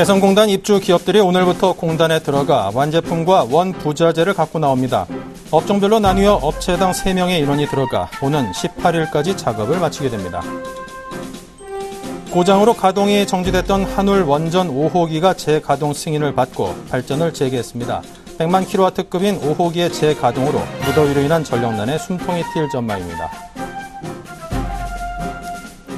개성공단 입주 기업들이 오늘부터 공단에 들어가 완제품과 원부자재를 갖고 나옵니다. 업종별로 나뉘어 업체당 3명의 인원이 들어가 오는 18일까지 작업을 마치게 됩니다. 고장으로 가동이 정지됐던 한울 원전 5호기가 재가동 승인을 받고 발전을 재개했습니다. 100만 킬로와트급인 5호기의 재가동으로 무더위로 인한 전력난에 숨통이 트일 전망입니다.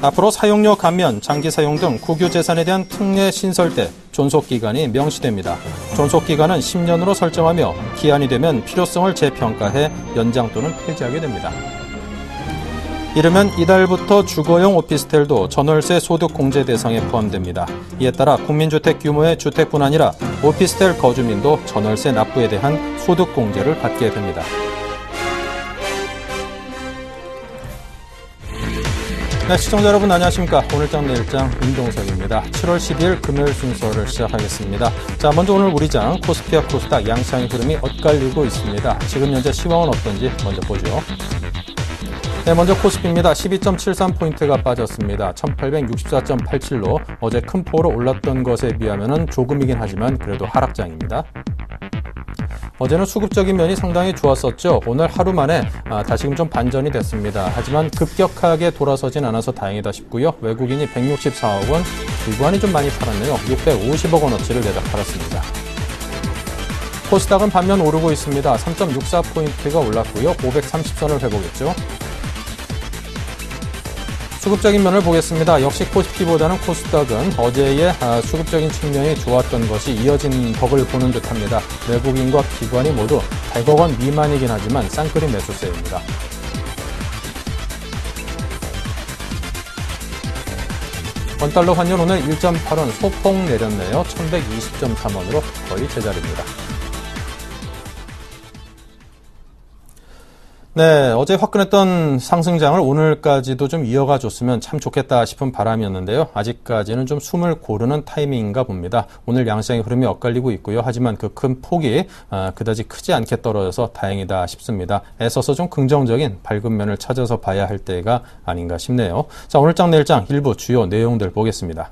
앞으로 사용료 감면, 장기 사용 등 국유 재산에 대한 특례 신설 때 존속기간이 명시됩니다. 존속기간은 10년으로 설정하며 기한이 되면 필요성을 재평가해 연장 또는 폐지하게 됩니다. 이르면 이달부터 주거용 오피스텔도 전월세 소득 공제 대상에 포함됩니다. 이에 따라 국민주택 규모의 주택뿐 아니라 오피스텔 거주민도 전월세 납부에 대한 소득 공제를 받게 됩니다. 네, 시청자 여러분 안녕하십니까. 오늘장 내일장 윤동석입니다. 7월 12일 금요일 순서를 시작하겠습니다. 자, 먼저 오늘 우리장 코스피와 코스닥 양상의 흐름이 엇갈리고 있습니다. 지금 현재 시황은 어떤지 먼저 보죠. 네, 먼저 코스피입니다. 12.73포인트가 빠졌습니다. 1864.87로 어제 큰 폭으로 올랐던 것에 비하면 조금이긴 하지만 그래도 하락장입니다. 어제는 수급적인 면이 상당히 좋았었죠. 오늘 하루 만에 다시금 좀 반전이 됐습니다. 하지만 급격하게 돌아서진 않아서 다행이다 싶고요. 외국인이 164억 원, 일부안이 좀 많이 팔았네요. 650억 원어치를 내다 팔았습니다. 코스닥은 반면 오르고 있습니다. 3.64포인트가 올랐고요. 530선을 회복했죠. 수급적인 면을 보겠습니다. 역시 코스피보다는 코스닥은 어제의 수급적인 측면이 좋았던 것이 이어진 덕을 보는 듯합니다. 외국인과 기관이 모두 100억 원 미만이긴 하지만 쌍끌이 매수세입니다. 원달러 환율 오늘 1.8원 소폭 내렸네요. 1120.3원으로 거의 제자리입니다. 네, 어제 화끈했던 상승장을 오늘까지도 좀 이어가 줬으면 참 좋겠다 싶은 바람이었는데요. 아직까지는 좀 숨을 고르는 타이밍인가 봅니다. 오늘 양상의 흐름이 엇갈리고 있고요. 하지만 그 큰 폭이 그다지 크지 않게 떨어져서 다행이다 싶습니다. 애써서 좀 긍정적인 밝은 면을 찾아서 봐야 할 때가 아닌가 싶네요. 자, 오늘장 내일장 일부 주요 내용들 보겠습니다.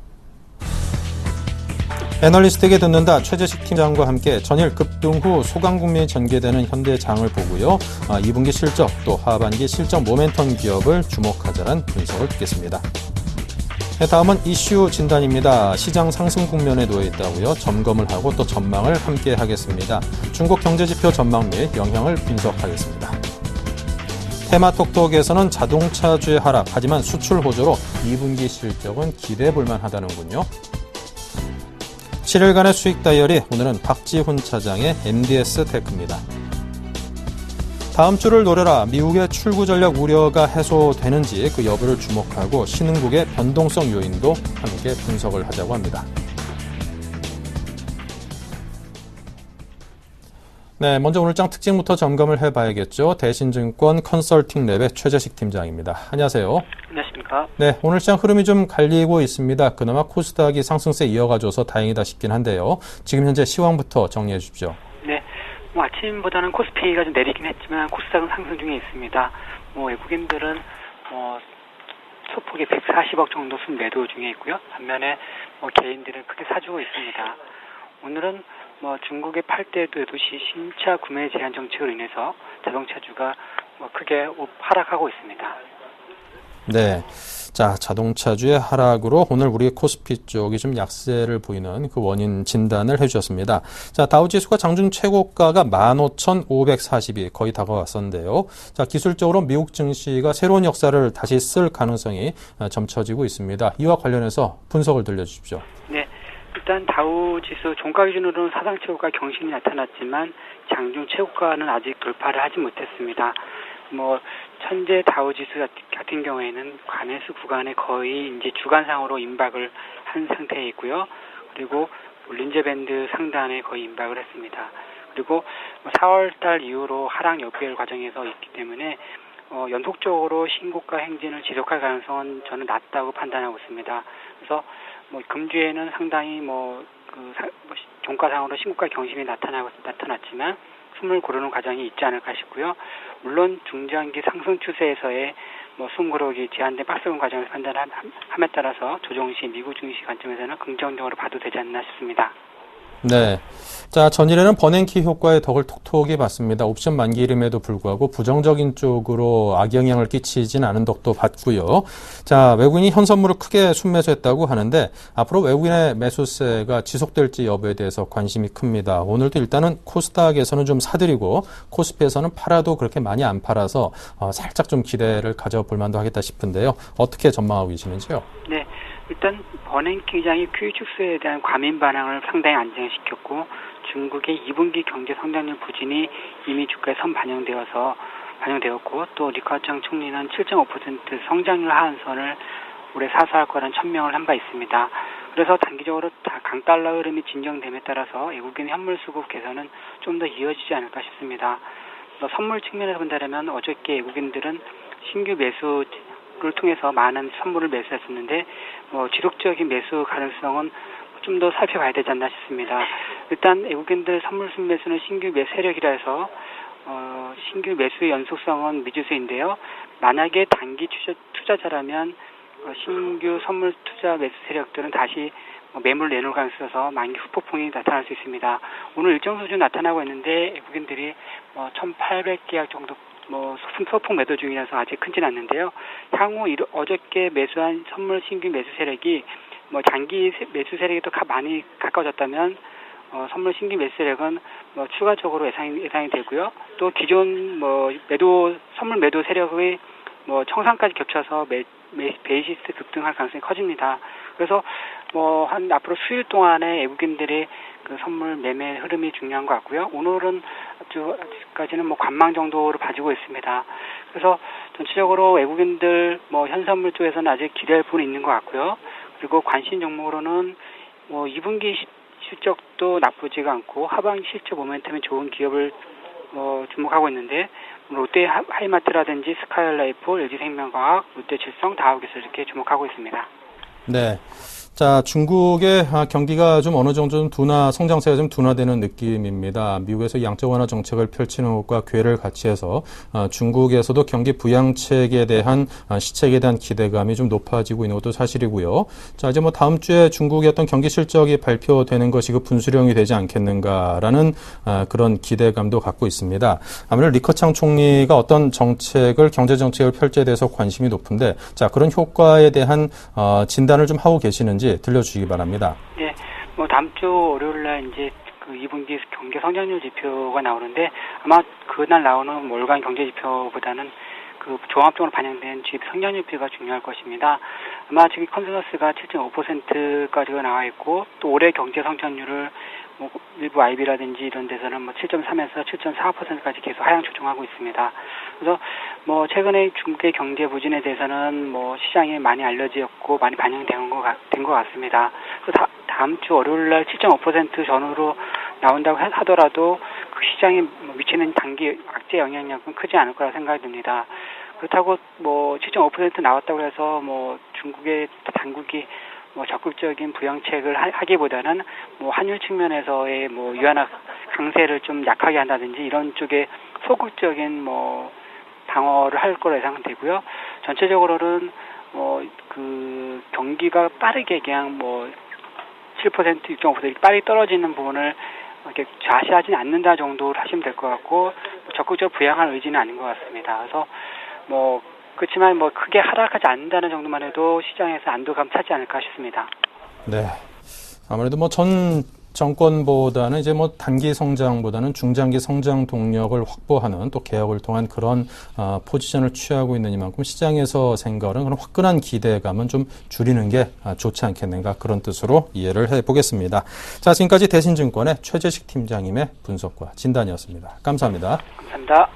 애널리스트에게 듣는다. 최재식 팀장과 함께 전일 급등 후 소강 국면이 전개되는 현대장을 보고요. 2분기 실적 또 하반기 실적 모멘텀 기업을 주목하자는 분석을 듣겠습니다. 네, 다음은 이슈 진단입니다. 시장 상승 국면에 놓여 있다고요. 점검을 하고 또 전망을 함께 하겠습니다. 중국 경제지표 전망 및 영향을 분석하겠습니다. 테마톡톡에서는 자동차주의 하락, 하지만 수출 호조로 2분기 실적은 기대해 볼 만하다는군요. 7일간의 수익 다이어리, 오늘은 박지훈 차장의 MDS 테크입니다. 다음 주를 노려라. 미국의 출구 전략 우려가 해소되는지 그 여부를 주목하고 신흥국의 변동성 요인도 함께 분석을 하자고 합니다. 네, 먼저 오늘장 특징부터 점검을 해봐야겠죠. 대신증권 컨설팅랩의 최재식 팀장입니다. 안녕하세요. 안녕하십니까. 네, 오늘 시장 흐름이 좀 갈리고 있습니다. 그나마 코스닥이 상승세 이어가줘서 다행이다 싶긴 한데요. 지금 현재 시황부터 정리해 주십시오. 네, 아침보다는 코스피가 좀 내리긴 했지만 코스닥은 상승 중에 있습니다. 외국인들은 소폭의 140억 정도 순 매도 중에 있고요. 반면에 개인들은 크게 사주고 있습니다. 오늘은 중국의 8대 도시 신차 구매 제한 정책으로 인해서 자동차주가 크게 하락하고 있습니다. 네. 자, 자동차주의 하락으로 오늘 우리 코스피 쪽이 좀 약세를 보이는 그 원인 진단을 해주셨습니다. 자, 다우지수가 장중 최고가가 15,542 거의 다가왔었는데요. 자, 기술적으로 미국 증시가 새로운 역사를 다시 쓸 가능성이 점쳐지고 있습니다. 이와 관련해서 분석을 들려주십시오. 네. 일단 다우지수 종가 기준으로는 사상 최고가 경신이 나타났지만 장중 최고가는 아직 돌파를 하지 못했습니다. 현재 다우지수 같은 경우에는 관해수 구간에 거의 이제 주간상으로 임박을 한 상태에 있고요. 그리고 볼린저 밴드 상단에 거의 임박을 했습니다. 그리고 4월달 이후로 하락 역별 과정에서 있기 때문에 연속적으로 신고가 행진을 지속할 가능성은 저는 낮다고 판단하고 있습니다. 그래서 금주에는 상당히 종가상으로 신고가 경신이 나타났지만 숨을 고르는 과정이 있지 않을까 싶고요. 물론 중장기 상승 추세에서의 뭐 숨고르기 제한된 박스권 과정에서 판단함에 따라서 조정 시 미국 증시 관점에서는 긍정적으로 봐도 되지 않나 싶습니다. 네. 자, 전일에는 버냉키 효과의 덕을 톡톡히 봤습니다. 옵션 만기임에도 불구하고 부정적인 쪽으로 악영향을 끼치진 않은 덕도 봤고요. 자, 외국인이 현 선물을 크게 순매수했다고 하는데 앞으로 외국인의 매수세가 지속될지 여부에 대해서 관심이 큽니다. 오늘도 일단은 코스닥에서는 좀 사들이고 코스피에서는 팔아도 그렇게 많이 안 팔아서 살짝 좀 기대를 가져볼 만도 하겠다 싶은데요. 어떻게 전망하고 계시는지요? 네. 일단 버냉키 의장이 QE 축소에 대한 과민 반응을 상당히 안정시켰고 중국의 2분기 경제 성장률 부진이 이미 주가에 반영되었고 또 리커창 총리는 7.5% 성장률 하한선을 올해 사수할 거라는 천명을 한 바 있습니다. 그래서 단기적으로 강달러 흐름이 진정됨에 따라서 외국인 현물 수급 개선은 좀 더 이어지지 않을까 싶습니다. 선물 측면에서 본다면 어저께 외국인들은 신규 매수 를 통해서 많은 선물을 매수했었는데 지속적인 매수 가능성은 좀 더 살펴봐야 되지 않나 싶습니다. 일단 외국인들 선물 순매수는 신규 매수 세력이라 해서 신규 매수의 연속성은 미지수인데요. 만약에 단기 투자자라면 신규 선물 투자 매수 세력들은 다시 매물 내놓을 가능성이 있어서 만기 후폭풍이 나타날 수 있습니다. 오늘 일정 수준 나타나고 있는데 외국인들이 1,800계약 정도 소폭 매도 중이라서 아직 크진 않는데요. 향후 어저께 매수한 선물 신규 매수 세력이 장기 매수 세력이 더 많이 가까워졌다면 선물 신규 매수 세력은 추가적으로 예상이 되고요. 또 기존 선물 매도 세력의 청산까지 겹쳐서 베이시스 급등할 가능성이 커집니다. 그래서 앞으로 수일 동안에 외국인들의 그 선물 매매 흐름이 중요한 것 같고요. 오늘은 아직까지는 관망 정도로 봐주고 있습니다. 그래서 전체적으로 외국인들 현선물 쪽에서는 아직 기대할 부분이 있는 것 같고요. 그리고 관심 종목으로는 2분기 실적도 나쁘지가 않고 하반기 실적 모멘텀이 좋은 기업을 주목하고 있는데 롯데 하이마트라든지 스카이라이프, LG생명과학, 롯데칠성, 다우기술 이렇게 주목하고 있습니다. 네. 자, 중국의 경기가 좀 어느 정도 좀 성장세가 좀 둔화되는 느낌입니다. 미국에서 양적 완화 정책을 펼치는 것과 궤를 같이 해서 중국에서도 경기 부양책에 대한 시책에 대한 기대감이 좀 높아지고 있는 것도 사실이고요. 자, 이제 다음 주에 중국의 어떤 경기 실적이 발표되는 것이 그 분수령이 되지 않겠는가라는 그런 기대감도 갖고 있습니다. 아무래도 리커창 총리가 어떤 경제 정책을 펼쳐에 대해서 관심이 높은데, 자, 그런 효과에 대한 진단을 좀 하고 계시는지 들려주시기 바랍니다. 네, 다음 주 월요일날 이제 그 2분기 경제 성장률 지표가 나오는데 아마 그날 나오는 월간 경제 지표보다는 그 종합적으로 반영된 GDP 성장률표가 중요할 것입니다. 아마 지금 컨센서스가 7.5%까지가 나와 있고 또 올해 경제 성장률을 일부 IB라든지 이런 데서는 7.3에서 7.4%까지 계속 하향 조정하고 있습니다. 그래서 최근에 중국의 경제 부진에 대해서는 시장에 많이 알려졌고 많이 반영된 것 같습니다. 그래서 다음 주 월요일날 7.5% 전후로 나온다고 하더라도 그 시장에 미치는 단기 악재 영향력은 크지 않을 거라 생각이 듭니다. 그렇다고 7.5% 나왔다고 해서 중국의 당국이 적극적인 부양책을 하기보다는 환율 측면에서의 위안화 강세를 좀 약하게 한다든지 이런 쪽에 소극적인 방어를 할 거로 예상되고요. 전체적으로는 그 경기가 빠르게 그냥 7%, 6.5% 빠르게 떨어지는 부분을 이렇게 좌시하지는 않는다 정도로 하시면 될 것 같고 적극적으로 부양할 의지는 아닌 것 같습니다. 그래서 그렇지만 크게 하락하지 않는다는 정도만 해도 시장에서 안도감 차지 않을까 싶습니다. 네. 아무래도 전 정권보다는 이제 단기 성장보다는 중장기 성장 동력을 확보하는 또 개혁을 통한 그런 포지션을 취하고 있는 이만큼 시장에서 생각하는 그런 화끈한 기대감은 좀 줄이는 게 좋지 않겠는가 그런 뜻으로 이해를 해보겠습니다. 자, 지금까지 대신증권의 최재식 팀장님의 분석과 진단이었습니다. 감사합니다. 감사합니다.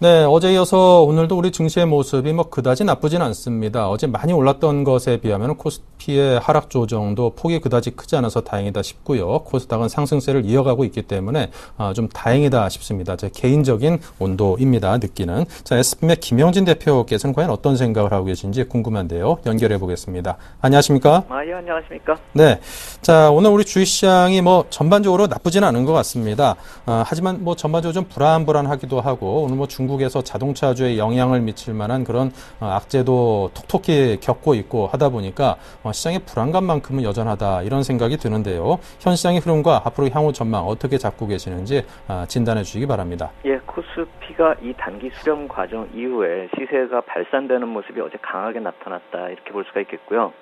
네, 어제 이어서 오늘도 우리 증시의 모습이 뭐 그다지 나쁘진 않습니다. 어제 많이 올랐던 것에 비하면 코스피의 하락 조정도 폭이 그다지 크지 않아서 다행이다 싶고요. 코스닥은 상승세를 이어가고 있기 때문에 좀 다행이다 싶습니다. 제 개인적인 온도입니다. 느끼는. 자, SPM의 김영진 대표께서는 과연 어떤 생각을 하고 계신지 궁금한데요. 연결해 보겠습니다. 안녕하십니까? 예, 안녕하십니까? 네. 자, 오늘 우리 주식시장이 뭐 전반적으로 나쁘지는 않은 것 같습니다. 하지만 뭐 전반적으로 좀 불안불안하기도 하고 오늘 뭐 중국에서 자동차주에 영향을 미칠 만한 그런 악재도 톡톡히 겪고 있고 하다 보니까 시장의 불안감만큼은 여전하다 이런 생각이 드는데요. 현 시장의 흐름과 앞으로 향후 전망 어떻게 잡고 계시는지 진단해 주시기 바랍니다. 예, 코스피가 이 단기 수렴 과정 이후에 시세가 발산되는 모습이 어제 강하게 나타났다 이렇게 볼 수가 있겠고요.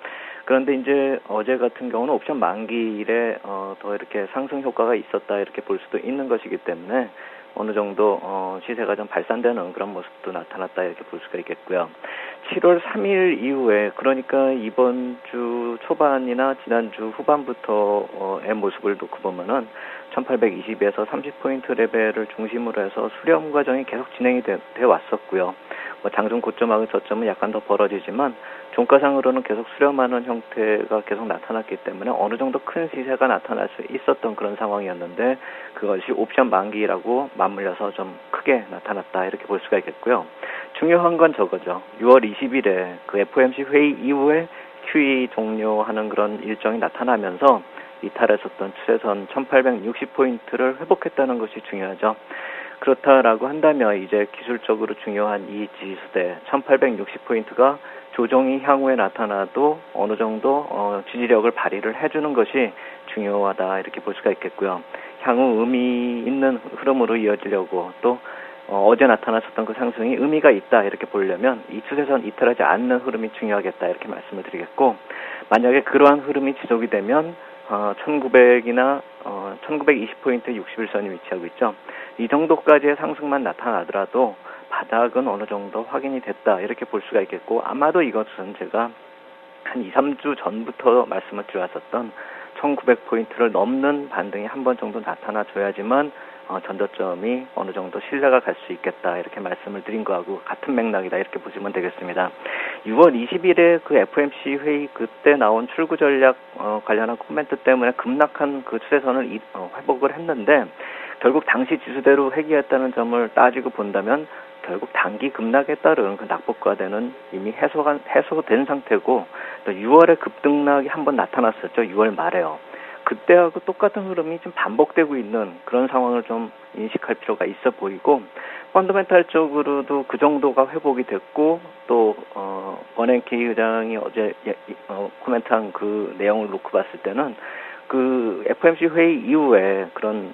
그런데 이제 어제 같은 경우는 옵션 만기일에 더 이렇게 상승 효과가 있었다 이렇게 볼 수도 있는 것이기 때문에 어느 정도 시세가 좀 발산되는 그런 모습도 나타났다 이렇게 볼 수가 있겠고요. 7월 3일 이후에 그러니까 이번 주 초반이나 지난주 후반부터의 모습을 놓고 보면은 1820에서 30포인트 레벨을 중심으로 해서 수렴 과정이 계속 진행이 돼 왔었고요. 뭐 장중 고점하고 저점은 약간 더 벌어지지만 종가상으로는 계속 수렴하는 형태가 계속 나타났기 때문에 어느 정도 큰 시세가 나타날 수 있었던 그런 상황이었는데 그것이 옵션 만기라고 맞물려서 좀 크게 나타났다 이렇게 볼 수가 있겠고요. 중요한 건 저거죠. 6월 20일에 그 FOMC 회의 이후에 QE 종료하는 그런 일정이 나타나면서 이탈했었던 추세선 1860포인트를 회복했다는 것이 중요하죠. 그렇다라고 한다면 이제 기술적으로 중요한 이 지지수대 1860포인트가 조정이 향후에 나타나도 어느 정도 지지력을 발휘를 해주는 것이 중요하다 이렇게 볼 수가 있겠고요. 향후 의미 있는 흐름으로 이어지려고 또 어제 나타났었던 그 상승이 의미가 있다 이렇게 보려면 이 추세선 이탈하지 않는 흐름이 중요하겠다 이렇게 말씀을 드리겠고 만약에 그러한 흐름이 지속이 되면 1900이나 1920포인트 61선이 위치하고 있죠. 이 정도까지의 상승만 나타나더라도 바닥은 어느 정도 확인이 됐다 이렇게 볼 수가 있겠고 아마도 이것은 제가 한 2, 3주 전부터 말씀을 드렸었던 1900포인트를 넘는 반등이 한 번 정도 나타나줘야지만 전저점이 어느 정도 신뢰가 갈 수 있겠다 이렇게 말씀을 드린 거하고 같은 맥락이다 이렇게 보시면 되겠습니다. 6월 20일에 그 FOMC 회의 그때 나온 출구 전략 관련한 코멘트 때문에 급락한 그 추세선을 회복을 했는데 결국 당시 지수대로 회귀했다는 점을 따지고 본다면 결국 단기 급락에 따른 그 낙폭과대는 이미 해소된 상태고 또 6월에 급등락이 한번 나타났었죠. 6월 말에요. 그때하고 똑같은 흐름이 좀 반복되고 있는 그런 상황을 좀 인식할 필요가 있어 보이고 펀더멘탈적으로도 그 정도가 회복이 됐고 또 버냉키 의장이 어제 코멘트한 그 내용을 놓고 봤을 때는 그 FOMC 회의 이후에 그런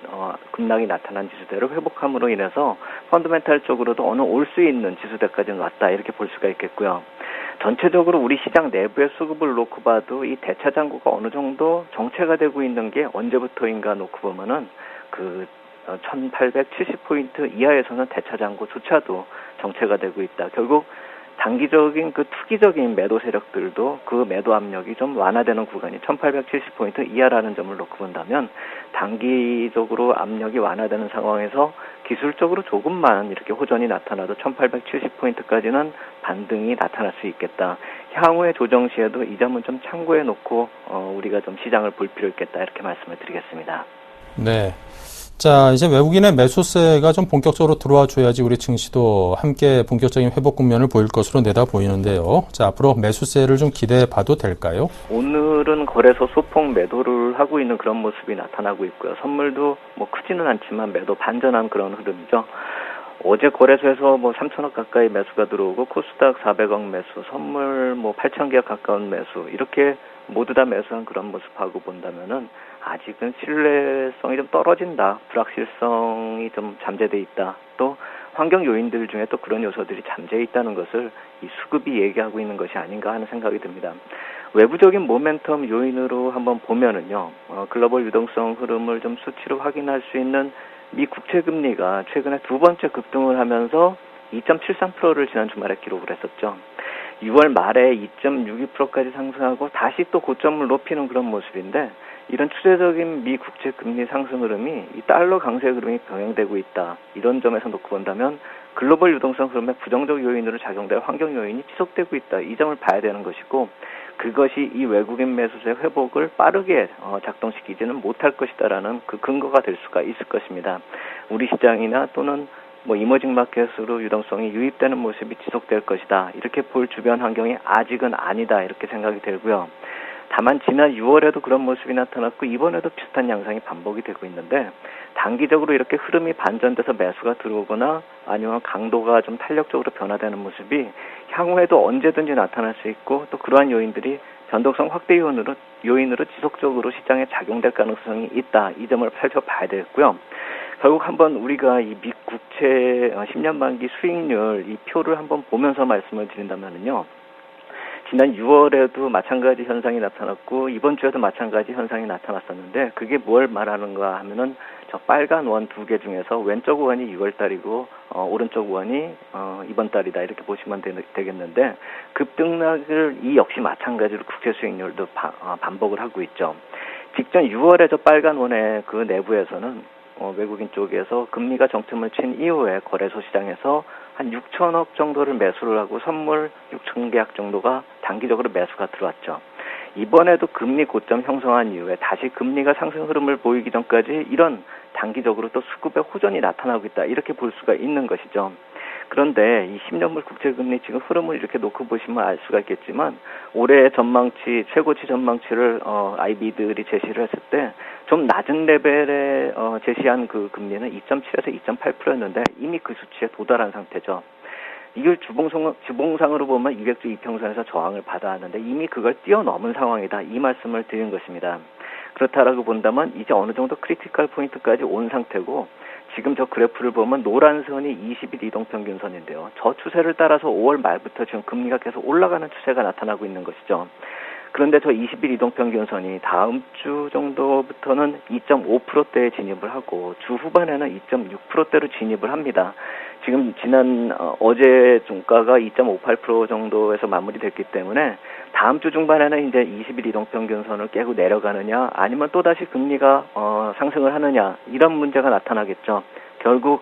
급락이 나타난 지수대를 회복함으로 인해서 펀더멘탈적으로도 어느 올 수 있는 지수대까지는 왔다 이렇게 볼 수가 있겠고요. 전체적으로 우리 시장 내부의 수급을 놓고 봐도 이 대차 잔고가 어느 정도 정체가 되고 있는 게 언제부터인가 놓고 보면은 그 1870포인트 이하에서는 대차 잔고조차도 정체가 되고 있다. 결국 단기적인 그 투기적인 매도 세력들도 그 매도 압력이 좀 완화되는 구간이 1870포인트 이하라는 점을 놓고 본다면 단기적으로 압력이 완화되는 상황에서 기술적으로 조금만 이렇게 호전이 나타나도 1870포인트까지는 반등이 나타날 수 있겠다. 향후의 조정 시에도 이 점은 좀 참고해 놓고 우리가 좀 시장을 볼 필요 있겠다 이렇게 말씀을 드리겠습니다. 네. 자, 이제 외국인의 매수세가 좀 본격적으로 들어와 줘야지 우리 증시도 함께 본격적인 회복 국면을 보일 것으로 내다 보이는데요. 자, 앞으로 매수세를 좀 기대해 봐도 될까요? 오늘은 거래소 소폭 매도를 하고 있는 그런 모습이 나타나고 있고요. 선물도 뭐 크지는 않지만 매도 반전한 그런 흐름이죠. 어제 거래소에서 뭐 3천억 가까이 매수가 들어오고 코스닥 400억 매수, 선물 뭐 8,000개 가까운 매수 이렇게 모두 다 매수한 그런 모습하고 본다면은 아직은 신뢰성이 좀 떨어진다. 불확실성이 좀 잠재돼 있다. 또 환경 요인들 중에 또 그런 요소들이 잠재해 있다는 것을 이 수급이 얘기하고 있는 것이 아닌가 하는 생각이 듭니다. 외부적인 모멘텀 요인으로 한번 보면은요. 글로벌 유동성 흐름을 좀 수치로 확인할 수 있는 미 국채 금리가 최근에 두 번째 급등을 하면서 2.73%를 지난 주말에 기록을 했었죠. 6월 말에 2.62%까지 상승하고 다시 또 고점을 높이는 그런 모습인데 이런 추세적인 미 국채 금리 상승 흐름이 이 달러 강세 흐름이 병행되고 있다. 이런 점에서 놓고 본다면 글로벌 유동성 흐름에 부정적 요인으로 작용될 환경 요인이 지속되고 있다. 이 점을 봐야 되는 것이고 그것이 이 외국인 매수세 회복을 빠르게 작동시키지는 못할 것이다라는 그 근거가 될 수가 있을 것입니다. 우리 시장이나 또는 이머징 마켓으로 유동성이 유입되는 모습이 지속될 것이다. 이렇게 볼 주변 환경이 아직은 아니다. 이렇게 생각이 들고요. 다만 지난 6월에도 그런 모습이 나타났고 이번에도 비슷한 양상이 반복이 되고 있는데 단기적으로 이렇게 흐름이 반전돼서 매수가 들어오거나 아니면 강도가 좀 탄력적으로 변화되는 모습이 향후에도 언제든지 나타날 수 있고 또 그러한 요인들이 변동성 확대 요인으로 지속적으로 시장에 작용될 가능성이 있다. 이 점을 살펴봐야 되겠고요. 결국 한번 우리가 이 미 국채 10년 만기 수익률 이 표를 한번 보면서 말씀을 드린다면요. 지난 6월에도 마찬가지 현상이 나타났고 이번 주에도 마찬가지 현상이 나타났었는데 그게 뭘 말하는가 하면은 저 빨간 원 두 개 중에서 왼쪽 원이 6월 달이고 오른쪽 원이 이번 달이다 이렇게 보시면 되겠는데 급등락을 이 역시 마찬가지로 국채 수익률도 반복을 하고 있죠. 직전 6월에 저 빨간 원의 그 내부에서는 외국인 쪽에서 금리가 정점을 친 이후에 거래소 시장에서 한 6천억 정도를 매수를 하고 선물 6천 계약 정도가 단기적으로 매수가 들어왔죠. 이번에도 금리 고점 형성한 이후에 다시 금리가 상승 흐름을 보이기 전까지 이런 단기적으로 또 수급의 호전이 나타나고 있다. 이렇게 볼 수가 있는 것이죠. 그런데 이 10년물 국채금리 지금 흐름을 이렇게 놓고 보시면 알 수가 있겠지만 올해 전망치, 최고치 전망치를 IB들이 제시를 했을 때 좀 낮은 레벨에 제시한 그 금리는 2.7에서 2.8%였는데 이미 그 수치에 도달한 상태죠. 이걸 주봉상으로 보면 200주 이평선에서 저항을 받아왔는데 이미 그걸 뛰어넘은 상황이다. 이 말씀을 드린 것입니다. 그렇다라고 본다면 이제 어느 정도 크리티컬 포인트까지 온 상태고 지금 저 그래프를 보면 노란 선이 20일 이동평균선인데요. 저 추세를 따라서 5월 말부터 지금 금리가 계속 올라가는 추세가 나타나고 있는 것이죠. 그런데 저 20일 이동평균선이 다음 주 정도부터는 2.5%대에 진입을 하고 주 후반에는 2.6%대로 진입을 합니다. 지금 어제 종가가 2.58% 정도에서 마무리됐기 때문에 다음 주 중반에는 이제 20일 이동평균선을 깨고 내려가느냐 아니면 또다시 금리가 상승을 하느냐 이런 문제가 나타나겠죠. 결국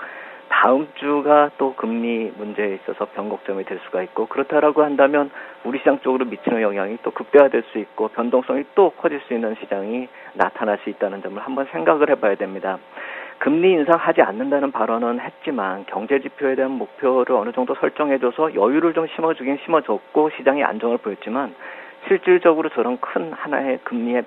다음 주가 또 금리 문제에 있어서 변곡점이 될 수가 있고 그렇다라고 한다면 우리 시장 쪽으로 미치는 영향이 또 극대화될 수 있고 변동성이 또 커질 수 있는 시장이 나타날 수 있다는 점을 한번 생각을 해봐야 됩니다. 금리 인상하지 않는다는 발언은 했지만 경제지표에 대한 목표를 어느 정도 설정해줘서 여유를 좀 심어줬고 시장이 안정을 보였지만 실질적으로 저런 큰 하나의 금리의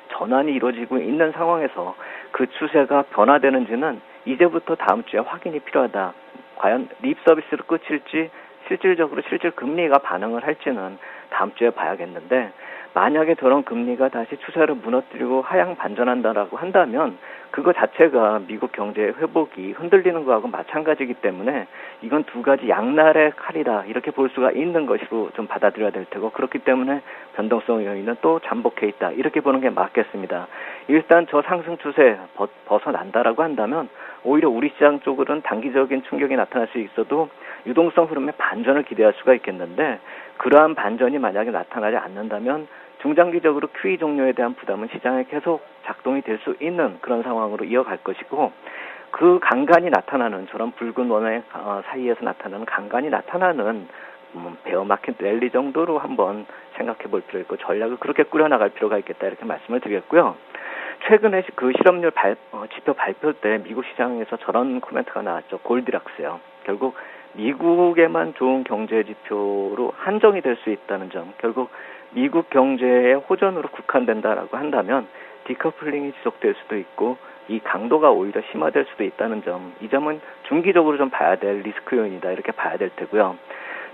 전환이 이루어지고 있는 상황에서 그 추세가 변화되는지는 이제부터 다음 주에 확인이 필요하다. 과연 립 서비스로 끝일지 실질적으로 실질 금리가 반응을 할지는 다음 주에 봐야겠는데 만약에 저런 금리가 다시 추세를 무너뜨리고 하향 반전한다라고 한다면 그거 자체가 미국 경제의 회복이 흔들리는 거하고 마찬가지이기 때문에 이건 두 가지 양날의 칼이다 이렇게 볼 수가 있는 것으로 좀 받아들여야 될 테고 그렇기 때문에 변동성 요인은 또 잠복해 있다 이렇게 보는 게 맞겠습니다. 일단 저 상승 추세 벗어난다라고 한다면 오히려 우리 시장 쪽으로는 단기적인 충격이 나타날 수 있어도 유동성 흐름의 반전을 기대할 수가 있겠는데 그러한 반전이 만약에 나타나지 않는다면 중장기적으로 QE 종료에 대한 부담은 시장에 계속 작동이 될 수 있는 그런 상황으로 이어갈 것이고 그 간간이 나타나는 저런 붉은 원의 사이에서 나타나는 간간이 나타나는 베어마켓 랠리 정도로 한번 생각해 볼 필요 있고 전략을 그렇게 꾸려나갈 필요가 있겠다 이렇게 말씀을 드리겠고요. 최근에 그 실업률 지표 발표 때 미국 시장에서 저런 코멘트가 나왔죠. 골디락스요. 결국 미국에만 좋은 경제 지표로 한정이 될 수 있다는 점. 결국 미국 경제의 호전으로 국한된다라고 한다면 디커플링이 지속될 수도 있고 이 강도가 오히려 심화될 수도 있다는 점. 이 점은 중기적으로 좀 봐야 될 리스크 요인이다 이렇게 봐야 될 테고요.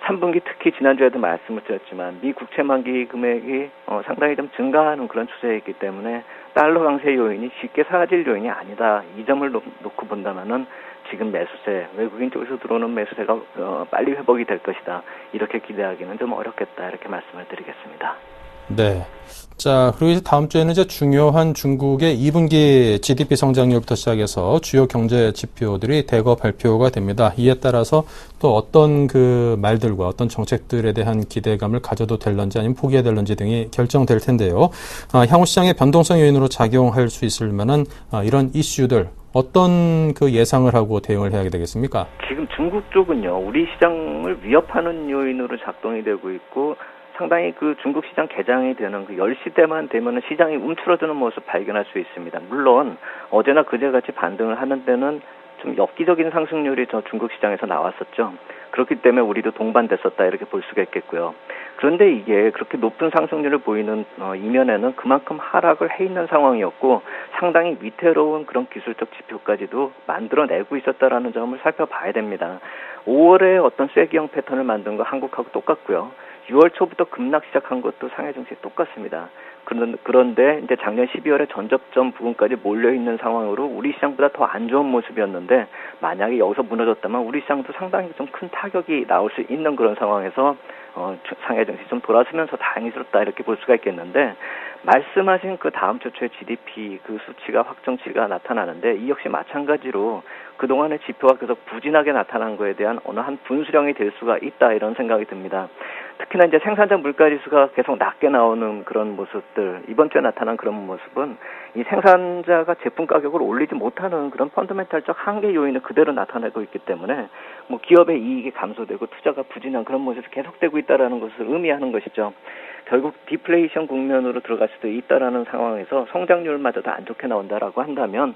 3분기 특히 지난주에도 말씀을 드렸지만 미 국채 만기 금액이 상당히 좀 증가하는 그런 추세이기 때문에 달러 강세 요인이 쉽게 사라질 요인이 아니다. 이 점을 놓고 본다면은 지금 매수세, 외국인 쪽에서 들어오는 매수세가 빨리 회복이 될 것이다. 이렇게 기대하기는 좀 어렵겠다. 이렇게 말씀을 드리겠습니다. 네. 자, 그리고 이제 다음 주에는 이제 중요한 중국의 2분기 GDP 성장률부터 시작해서 주요 경제 지표들이 대거 발표가 됩니다. 이에 따라서 또 어떤 그 말들과 어떤 정책들에 대한 기대감을 가져도 될런지 아니면 포기해야 될런지 등이 결정될 텐데요. 향후 시장의 변동성 요인으로 작용할 수 있을 만한 이런 이슈들 어떤 그 예상을 하고 대응을 해야 되겠습니까? 지금 중국 쪽은요, 우리 시장을 위협하는 요인으로 작동이 되고 있고 상당히 그 중국 시장 개장이 되는 그 10시 때만 되면은 시장이 움츠러드는 모습 발견할 수 있습니다. 물론 어제나 그제같이 반등을 하는 데는 좀 엽기적인 상승률이 저 중국 시장에서 나왔었죠. 그렇기 때문에 우리도 동반됐었다 이렇게 볼 수가 있겠고요. 그런데 이게 그렇게 높은 상승률을 보이는 이면에는 그만큼 하락을 해 있는 상황이었고 상당히 위태로운 그런 기술적 지표까지도 만들어내고 있었다라는 점을 살펴봐야 됩니다. 5월에 어떤 쐐기형 패턴을 만든 거 한국하고 똑같고요. 6월 초부터 급락 시작한 것도 상해 증시 똑같습니다. 그런데 이제 작년 12월에 전접점 부근까지 몰려있는 상황으로 우리 시장보다 더 안 좋은 모습이었는데 만약에 여기서 무너졌다면 우리 시장도 상당히 좀 큰 타격이 나올 수 있는 그런 상황에서 상해 증시 좀 돌아서면서 다행스럽다 이렇게 볼 수가 있겠는데 말씀하신 그 다음 주 초에 GDP 그 수치가 확정치가 나타나는데 이 역시 마찬가지로 그동안의 지표가 계속 부진하게 나타난 거에 대한 어느 한 분수령이 될 수가 있다 이런 생각이 듭니다. 특히나 이제 생산자 물가지수가 계속 낮게 나오는 그런 모습들, 이번 주에 나타난 그런 모습은 이 생산자가 제품 가격을 올리지 못하는 그런 펀더멘탈적 한계 요인을 그대로 나타내고 있기 때문에 뭐 기업의 이익이 감소되고 투자가 부진한 그런 모습이 계속되고 있다라는 것을 의미하는 것이죠. 결국 디플레이션 국면으로 들어갈 수도 있다라는 상황에서 성장률마저도 안 좋게 나온다라고 한다면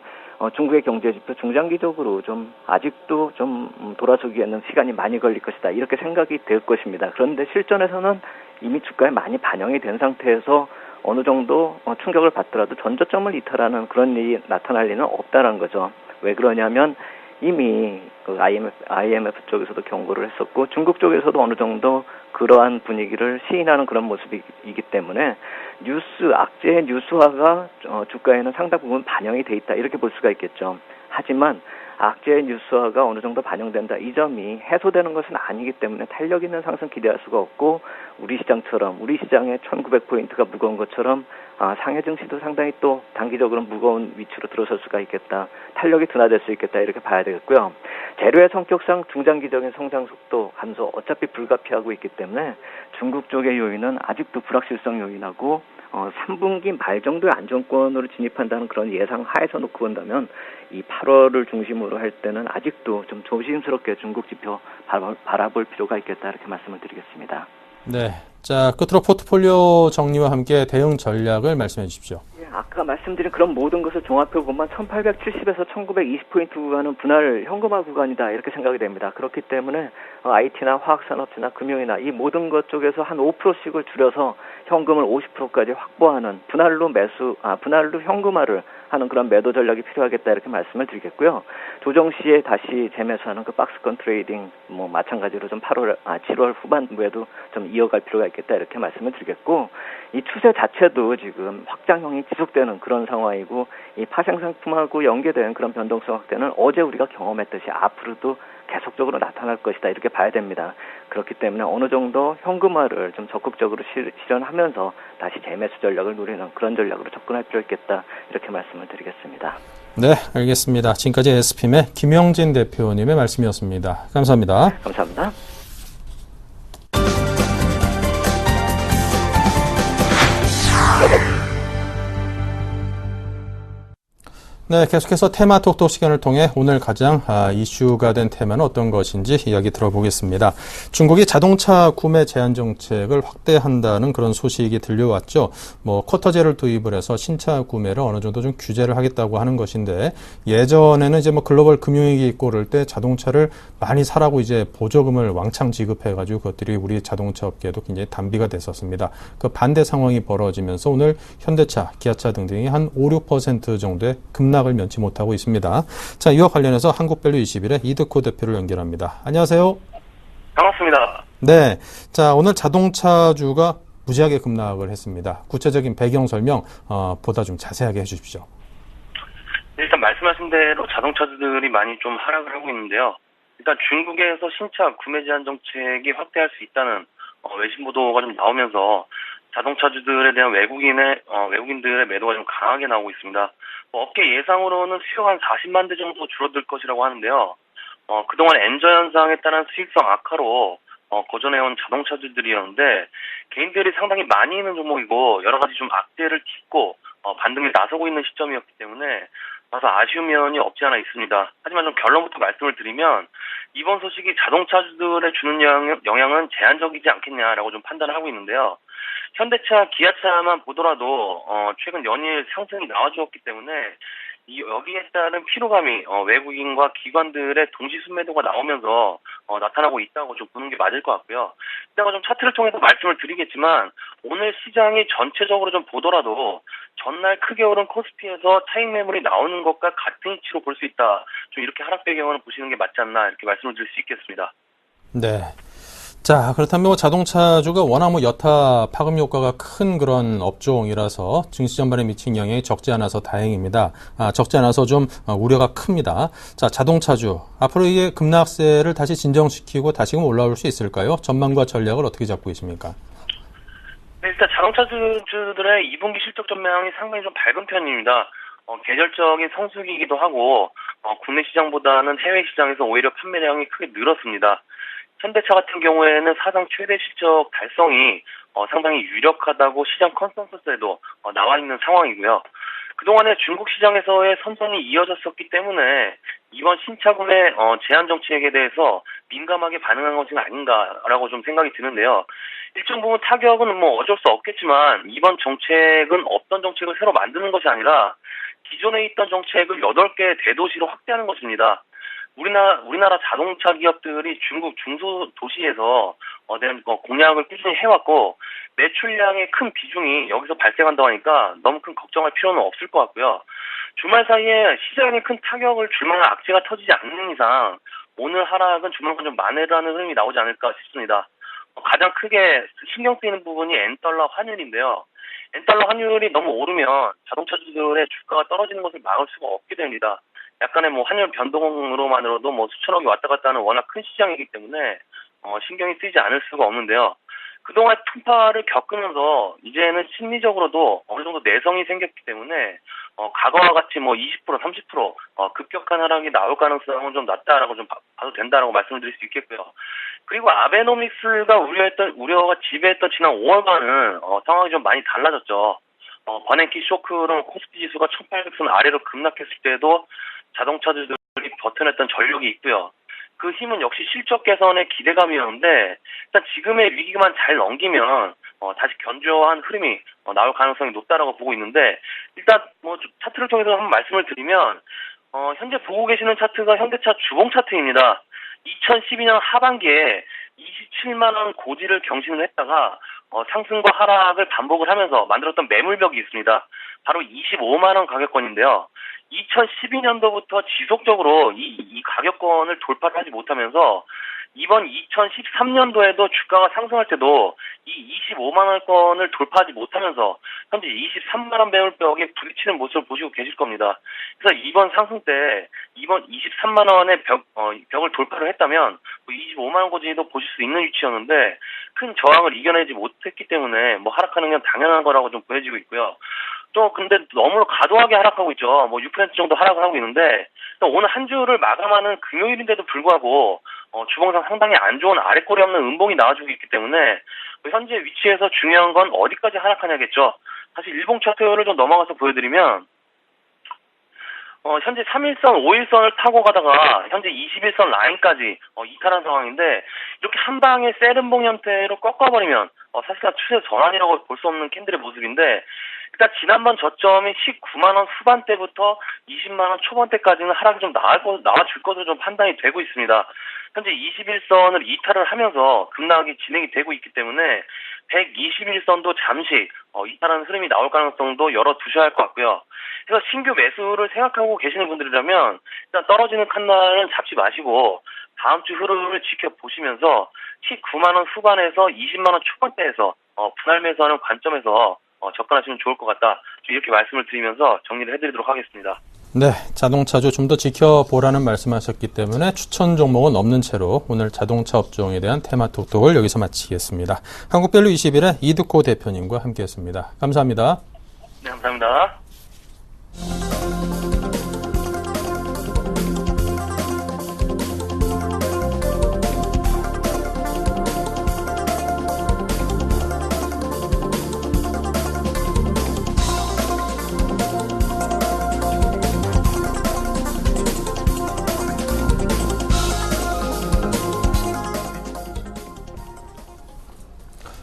중국의 경제 지표 중장기적으로 좀 아직도 좀 돌아서기에는 시간이 많이 걸릴 것이다 이렇게 생각이 될 것입니다. 그런데 실전에서는 이미 주가에 많이 반영이 된 상태에서 어느 정도 충격을 받더라도 전저점을 이탈하는 그런 일이 나타날 리는 없다라는 거죠. 왜 그러냐면 이미 그 IMF 쪽에서도 경고를 했었고 중국 쪽에서도 어느 정도 그러한 분위기를 시인하는 그런 모습이기 때문에 악재의 뉴스화가 주가에는 상당 부분 반영이 돼 있다 이렇게 볼 수가 있겠죠. 하지만 악재의 뉴스화가 어느 정도 반영된다 이 점이 해소되는 것은 아니기 때문에 탄력 있는 상승 기대할 수가 없고 우리 시장의 1900포인트가 무거운 것처럼 상해 증시도 상당히 또 단기적으로 무거운 위치로 들어설 수가 있겠다. 탄력이 둔화될 수 있겠다 이렇게 봐야 되겠고요. 재료의 성격상 중장기적인 성장 속도 감소 어차피 불가피하고 있기 때문에 중국 쪽의 요인은 아직도 불확실성 요인하고 3분기 말 정도의 안정권으로 진입한다는 그런 예상 하에서 놓고 본다면 이 8월을 중심으로 할 때는 아직도 좀 조심스럽게 중국 지표 바라볼 필요가 있겠다 이렇게 말씀을 드리겠습니다. 네. 자, 끝으로 포트폴리오 정리와 함께 대응 전략을 말씀해 주십시오. 예, 아까 말씀드린 그런 모든 것을 종합해 보면 1870에서 1920포인트 구간은 분할 현금화 구간이다 이렇게 생각이 됩니다. 그렇기 때문에 IT나 화학산업이나 금융이나 이 모든 것 쪽에서 한 5%씩을 줄여서 현금을 50%까지 확보하는 분할로 현금화를 하는 그런 매도 전략이 필요하겠다 이렇게 말씀을 드리겠고요. 조정 시에 다시 재매수하는 그 박스권 트레이딩 마찬가지로 좀 7월 후반부에도 좀 이어갈 필요가 있겠다 이렇게 말씀을 드리겠고 이 추세 자체도 지금 확장형이 지속되는 그런 상황이고 이 파생 상품하고 연계된 그런 변동성 확대는 어제 우리가 경험했듯이 앞으로도 계속적으로 나타날 것이다 이렇게 봐야 됩니다. 그렇기 때문에 어느 정도 현금화를 좀 적극적으로 실현하면서 다시 재매수 전략을 노리는 그런 전략으로 접근할 필요 있겠다 이렇게 말씀을 드리겠습니다. 네, 알겠습니다. 지금까지 SPM의 김영진 대표님의 말씀이었습니다. 감사합니다. 감사합니다. 네, 계속해서 테마톡톡 시간을 통해 오늘 가장 이슈가 된 테마는 어떤 것인지 이야기 들어보겠습니다. 중국이 자동차 구매 제한 정책을 확대한다는 그런 소식이 들려왔죠. 쿼터제를 도입을 해서 신차 구매를 어느 정도 좀 규제를 하겠다고 하는 것인데 예전에는 이제 글로벌 금융위기 있고 그럴 때 자동차를 많이 사라고 이제 보조금을 왕창 지급해가지고 그것들이 우리 자동차 업계에도 굉장히 단비가 됐었습니다. 그 반대 상황이 벌어지면서 오늘 현대차, 기아차 등등이 한 5, 6% 정도의 급락을 면치 못하고 있습니다. 자, 이와 관련해서 한국밸류 21의 이득호 대표를 연결합니다. 안녕하세요. 반갑습니다. 네. 자, 오늘 자동차주가 무지하게 급락을 했습니다. 구체적인 배경 설명 보다 좀 자세하게 해주십시오. 일단 말씀하신 대로 자동차주들이 많이 좀 하락을 하고 있는데요. 일단 중국에서 신차 구매 제한 정책이 확대할 수 있다는 외신 보도가 좀 나오면서 자동차주들에 대한 외국인들의 매도가 좀 강하게 나오고 있습니다. 업계 예상으로는 수요가 한 40만 대 정도 줄어들 것이라고 하는데요. 그동안 엔저 현상에 따른 수익성 악화로 고전해온 자동차주들이었는데 개인들이 상당히 많이 있는 종목이고 여러 가지 좀 악재를 딛고 반등에 나서고 있는 시점이었기 때문에 다소 아쉬운 면이 없지 않아 있습니다. 하지만 좀 결론부터 말씀을 드리면 이번 소식이 자동차주들에 주는 영향은 제한적이지 않겠냐라고 좀 판단을 하고 있는데요. 현대차, 기아차만 보더라도 최근 연일 상승이 나와주었기 때문에 여기에 따른 피로감이 외국인과 기관들의 동시 순매도가 나오면서 나타나고 있다고 좀 보는 게 맞을 것 같고요. 이따가 좀 차트를 통해서 말씀을 드리겠지만 오늘 시장이 전체적으로 좀 보더라도 전날 크게 오른 코스피에서 차익 매물이 나오는 것과 같은 위치로 볼 수 있다. 좀 이렇게 하락 배경을 보시는 게 맞지 않나 이렇게 말씀을 드릴 수 있겠습니다. 네. 자, 그렇다면 자동차주가 워낙 여타 파급 효과가 큰 그런 업종이라서 증시 전반에 미친 영향이 적지 않아서 다행입니다. 적지 않아서 좀 우려가 큽니다. 자, 자동차주. 앞으로 이게 급락세를 다시 진정시키고 다시금 올라올 수 있을까요? 전망과 전략을 어떻게 잡고 계십니까? 네, 일단 자동차주들의 2분기 실적 전망이 상당히 좀 밝은 편입니다. 계절적인 성수기이기도 하고 국내 시장보다는 해외 시장에서 오히려 판매량이 크게 늘었습니다. 현대차 같은 경우에는 사상 최대 실적 달성이 상당히 유력하다고 시장 컨센서스에도 나와 있는 상황이고요. 그동안에 중국 시장에서의 선전이 이어졌었기 때문에 이번 신차군의 제한 정책에 대해서 민감하게 반응한 것은 아닌가라고 좀 생각이 드는데요. 일정 부분 타격은 어쩔 수 없겠지만 이번 정책은 없던 정책을 새로 만드는 것이 아니라 기존에 있던 정책을 8개 대도시로 확대하는 것입니다. 우리나라 자동차 기업들이 중국 중소도시에서 대한 공약을 꾸준히 해왔고 매출량의 큰 비중이 여기서 발생한다고 하니까 너무 큰 걱정할 필요는 없을 것 같고요. 주말 사이에 시장에 큰 타격을 줄 만한 악재가 터지지 않는 이상 오늘 하락은 조만간 좀 만회라는 흐름이 나오지 않을까 싶습니다. 가장 크게 신경 쓰이는 부분이 엔달러 환율인데요. 엔달러 환율이 너무 오르면 자동차주들의 주가가 떨어지는 것을 막을 수가 없게 됩니다. 약간의 환율 변동으로만으로도 수천억이 왔다 갔다 하는 워낙 큰 시장이기 때문에 신경이 쓰이지 않을 수가 없는데요. 그동안 풍파를 겪으면서 이제는 심리적으로도 어느 정도 내성이 생겼기 때문에 과거와 같이 20%, 30% 급격한 하락이 나올 가능성은 좀 낮다라고 좀 봐도 된다라고 말씀을 드릴 수 있겠고요. 그리고 아베노믹스가 우려가 지배했던 지난 5월과는 상황이 좀 많이 달라졌죠. 버냉키 쇼크로 코스피 지수가 1800선 아래로 급락했을 때도 자동차주들이 버텨냈던 전력이 있고요. 그 힘은 역시 실적 개선의 기대감이었는데 일단 지금의 위기만 잘 넘기면 다시 견조한 흐름이 나올 가능성이 높다라고 보고 있는데 일단 차트를 통해서 한번 말씀을 드리면 현재 보고 계시는 차트가 현대차 주봉 차트입니다. 2012년 하반기에 27만 원 고지를 경신을 했다가 상승과 하락을 반복을 하면서 만들었던 매물벽이 있습니다. 바로 25만 원 가격권인데요. 2012년도부터 지속적으로 이 가격권을 돌파를 하지 못하면서 이번 2013년도에도 주가가 상승할 때도 이 25만 원권을 돌파하지 못하면서 현재 23만 원 매물벽에 부딪히는 모습을 보시고 계실 겁니다. 그래서 이번 상승 때 이번 23만 원의 벽을 돌파를 했다면 25만 원 고지도 보실 수 있는 위치였는데 큰 저항을 이겨내지 못했기 때문에 하락하는 건 당연한 거라고 좀 보여지고 있고요. 또 근데 너무 과도하게 하락하고 있죠. 6% 정도 하락을 하고 있는데 또 오늘 한 주를 마감하는 금요일인데도 불구하고 주봉상 상당히 안 좋은 아래꼬리 없는 음봉이 나와주고 있기 때문에 현재 위치에서 중요한 건 어디까지 하락하냐겠죠. 사실 일봉 차트를 좀 넘어가서 보여드리면 현재 3일선, 5일선을 타고 가다가 현재 21선 라인까지 이탈한 상황인데 이렇게 한 방에 세른봉 형태로 꺾어버리면 사실상 추세 전환이라고 볼 수 없는 캔들의 모습인데 일단 지난번 저점이 19만 원 후반대부터 20만 원 초반대까지는 하락이 좀 나와줄 것으로 좀 판단이 되고 있습니다. 현재 21선을 이탈을 하면서 급락이 진행이 되고 있기 때문에 121선도 잠시 이탈하는 흐름이 나올 가능성도 열어두셔야 할 것 같고요. 그래서 신규 매수를 생각하고 계시는 분들이라면 일단 떨어지는 칸날은 잡지 마시고 다음 주 흐름을 지켜보시면서 19만 원 후반에서 20만 원 초반대에서 분할 매수하는 관점에서 접근하시면 좋을 것 같다. 이렇게 말씀을 드리면서 정리를 해드리도록 하겠습니다. 네, 자동차주 좀 더 지켜보라는 말씀하셨기 때문에 추천 종목은 없는 채로 오늘 자동차 업종에 대한 테마 톡톡을 여기서 마치겠습니다. 한국별로 21의 이득호 대표님과 함께했습니다. 감사합니다. 네, 감사합니다.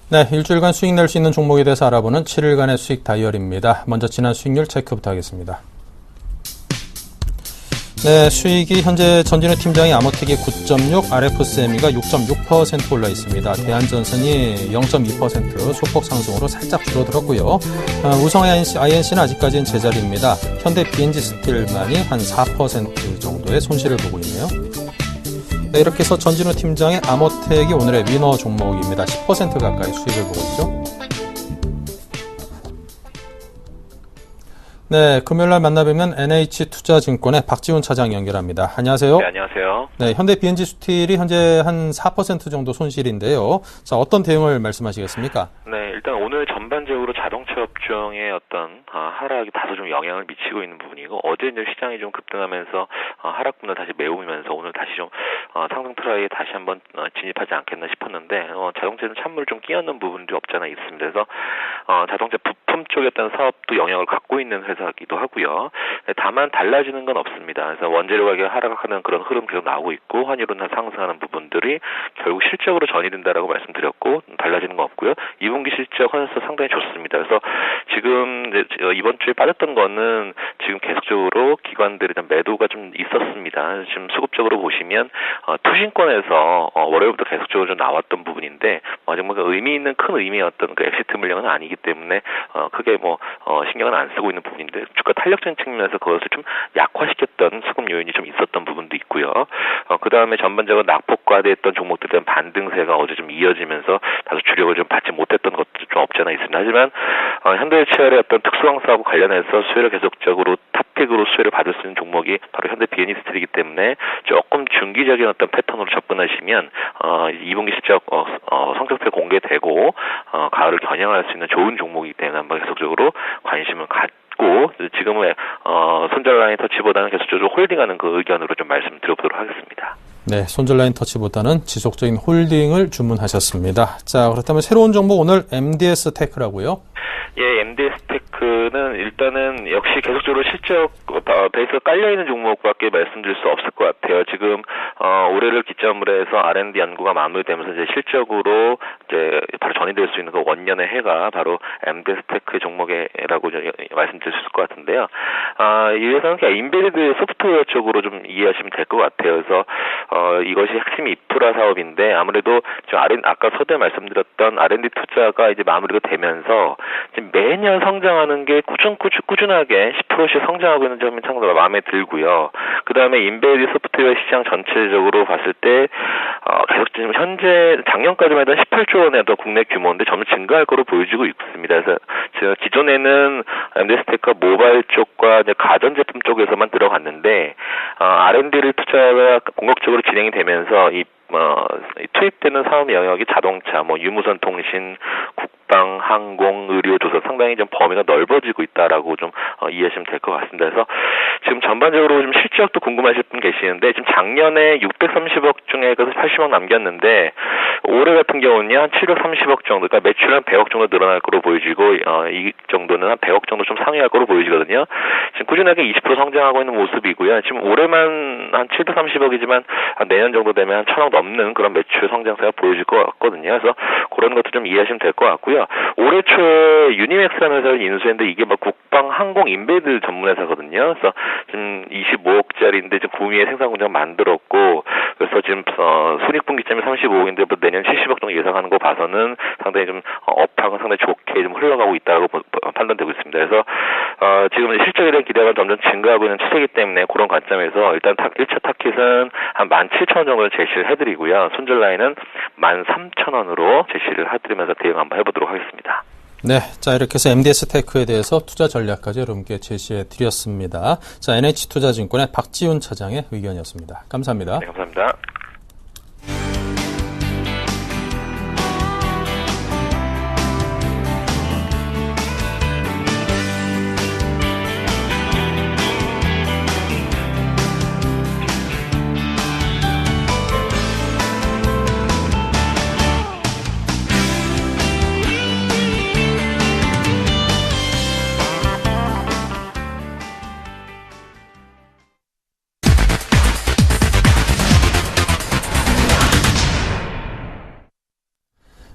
네, 일주일간 수익 낼 수 있는 종목에 대해서 알아보는 7일간의 수익 다이어리입니다. 먼저 지난 수익률 체크부터 하겠습니다. 네, 수익이 현재 전진우 팀장이 아모텍이 9.6, RFCM이가 6.6% 올라 있습니다. 대한전선이 0.2% 소폭 상승으로 살짝 줄어들었고요. 우성 INC는 아직까지는 제자리입니다. 현대 BNG 스틸만이 한 4% 정도의 손실을 보고 있네요. 네, 이렇게 해서 전진우 팀장의 아모텍이 오늘의 위너 종목입니다. 10% 가까이 수익을 보고 있죠. 네, 금요일날 만나뵈면 NH투자증권의 박지훈 차장 연결합니다. 안녕하세요. 네, 안녕하세요. 네, 현대 BNG 스틸이 현재 한 4% 정도 손실인데요. 자, 어떤 대응을 말씀하시겠습니까? 네, 일단 오늘 전반적으로 자동차 업종의 어떤 하락이 다소 좀 영향을 미치고 있는 부분이고, 어제 이제 시장이 좀 급등하면서 하락분을 다시 메우면서 오늘 다시 좀 상승 트라이에 다시 한번 진입하지 않겠나 싶었는데, 자동차는 찬물 좀 끼얹는 부분이 없지 않아 있습니다. 그래서 자동차 부품 쪽의 어떤 사업도 영향을 갖고 있는 회사이기도 하고요. 다만 달라지는 건 없습니다. 그래서 원재료 가격 하락하는 그런 흐름 계속 나오고 있고, 환율은 상승하는 부분들이 결국 실적으로 전이된다라고 말씀드렸고, 달라지는 건 없고요. 2분기 실적 환수 상당히 좋습니다. 그래서 지금 이번 주에 빠졌던 거는 지금 계속적으로 기관들의 매도가 좀 있었습니다. 지금 수급적으로 보시면 투신권에서 월요일부터 계속적으로 좀 나왔던 부분인데, 아직 의미 있는 큰 의미의 어떤 그 엑시트 물량은 아니기 때문에 크게 신경은 안 쓰고 있는 부분인데, 주가 탄력적인 측면에서 그것을 좀 약화시켰던 수급 요인이 좀 있었던 부분도 있고요. 그 다음에 전반적으로 낙폭과대했던 종목들에 대한 반등세가 어제 좀 이어지면서 다소 주력을 좀 받지 못했던 것도 좀 없지 않아 있습니다. 하지만 현대해체열의 어떤 특수항사하고 관련해서 수혜를 계속적으로 탑픽으로 수혜를 받을 수 있는 종목이 바로 현대 BNG 스틸이기 때문에 조금 중기적인 어떤 패턴으로 접근하시면 2분기 실적 성적표 공개되고 가을을 겨냥할 수 있는 좋은 종목이기 때문에 한번 계속적으로 관심을 갖고, 지금은 손절라인 터치보다는 계속적으로 홀딩하는 그 의견으로 좀 말씀드려보도록 하겠습니다. 네, 손절라인 터치보다는 지속적인 홀딩을 주문하셨습니다. 자, 그렇다면 새로운 종목 오늘 MDS 테크라고요? 예, MDS 테크는 일단은 역시 계속적으로 실적 베이스가 깔려있는 종목밖에 말씀드릴 수 없을 것 같아요. 지금 올해를 기점으로 해서 R&D 연구가 마무리되면서 이제 실적으로 이제 바로 전이될 수 있는 그 원년의 해가 바로 MDS 테크 종목이라고 말씀드릴 수 있을 것 같은데요. 이 회사는 그냥 인베리드 소프트웨어 쪽으로 좀 이해하시면 될 것 같아요. 그래서 이것이 핵심 인프라 사업인데, 아무래도 지금 아까 서두에 말씀드렸던 R&D 투자가 이제 마무리가 되면서 지금 매년 성장하는 게 꾸준하게 10%씩 성장하고 있는 점이 상당히 마음에 들고요. 그 다음에 인베리드 소프트웨어 시장 전체적으로 봤을 때 계속 지금 현재 작년까지만 해도 18조 원의 국내 규모인데 점점 증가할 거로 보여지고 있습니다. 그래서 기존에는 MDS 테크가 모바일 쪽과 이제 가전제품 쪽에서만 들어갔는데, R&D를 투자가 공격적으로 진행이 되면서 투입되는 사업 영역이 자동차, 유무선 통신, 국방, 항공, 의료, 조선 상당히 좀 범위가 넓어지고 있다라고 좀 이해하시면 될 것 같습니다. 그래서 지금 전반적으로 좀 실적도 궁금하실 분 계시는데, 지금 작년에 630억 중에 80억 남겼는데, 올해 같은 경우는요 한 730억 정도, 그러니까 매출 한 100억 정도 늘어날 거로 보여지고, 이 정도는 한 100억 정도 좀 상회할 거로 보여지거든요. 지금 꾸준하게 20% 성장하고 있는 모습이고요. 지금 올해만 한 730억이지만 내년 정도 되면 한 1000억 넘는 그런 매출 성장세가 보여질 것 같거든요. 그래서 그런 것도 좀 이해하시면 될 것 같고요. 올해 초에 유니맥스라는 회사를 인수했는데, 이게 국방, 항공, 인베드 전문 회사거든요. 그래서 지금 25억짜리인데 지금 구미에 생산 공장 만들었고, 그래서 지금 손익분기점이 35억인데 내년 70억 정도 예상하는 거 봐서는 상당히 좀 업황은 상당히 좋게 좀 흘러가고 있다고 판단되고 있습니다. 그래서 지금 실적에 대한 기대가 점점 증가하고 있는 추세이기 때문에 그런 관점에서 일단 1차 타깃은 한 17,000원 정도를 제시를 해드리고요. 손절 라인은 13,000원으로 제시를 해드리면서 대응 한번 해보도록 하겠습니다. 네, 자 이렇게 해서 MDS테크에 대해서 투자 전략까지 여러분께 제시해 드렸습니다. 자, NH투자증권의 박지훈 차장의 의견이었습니다. 감사합니다. 네, 감사합니다.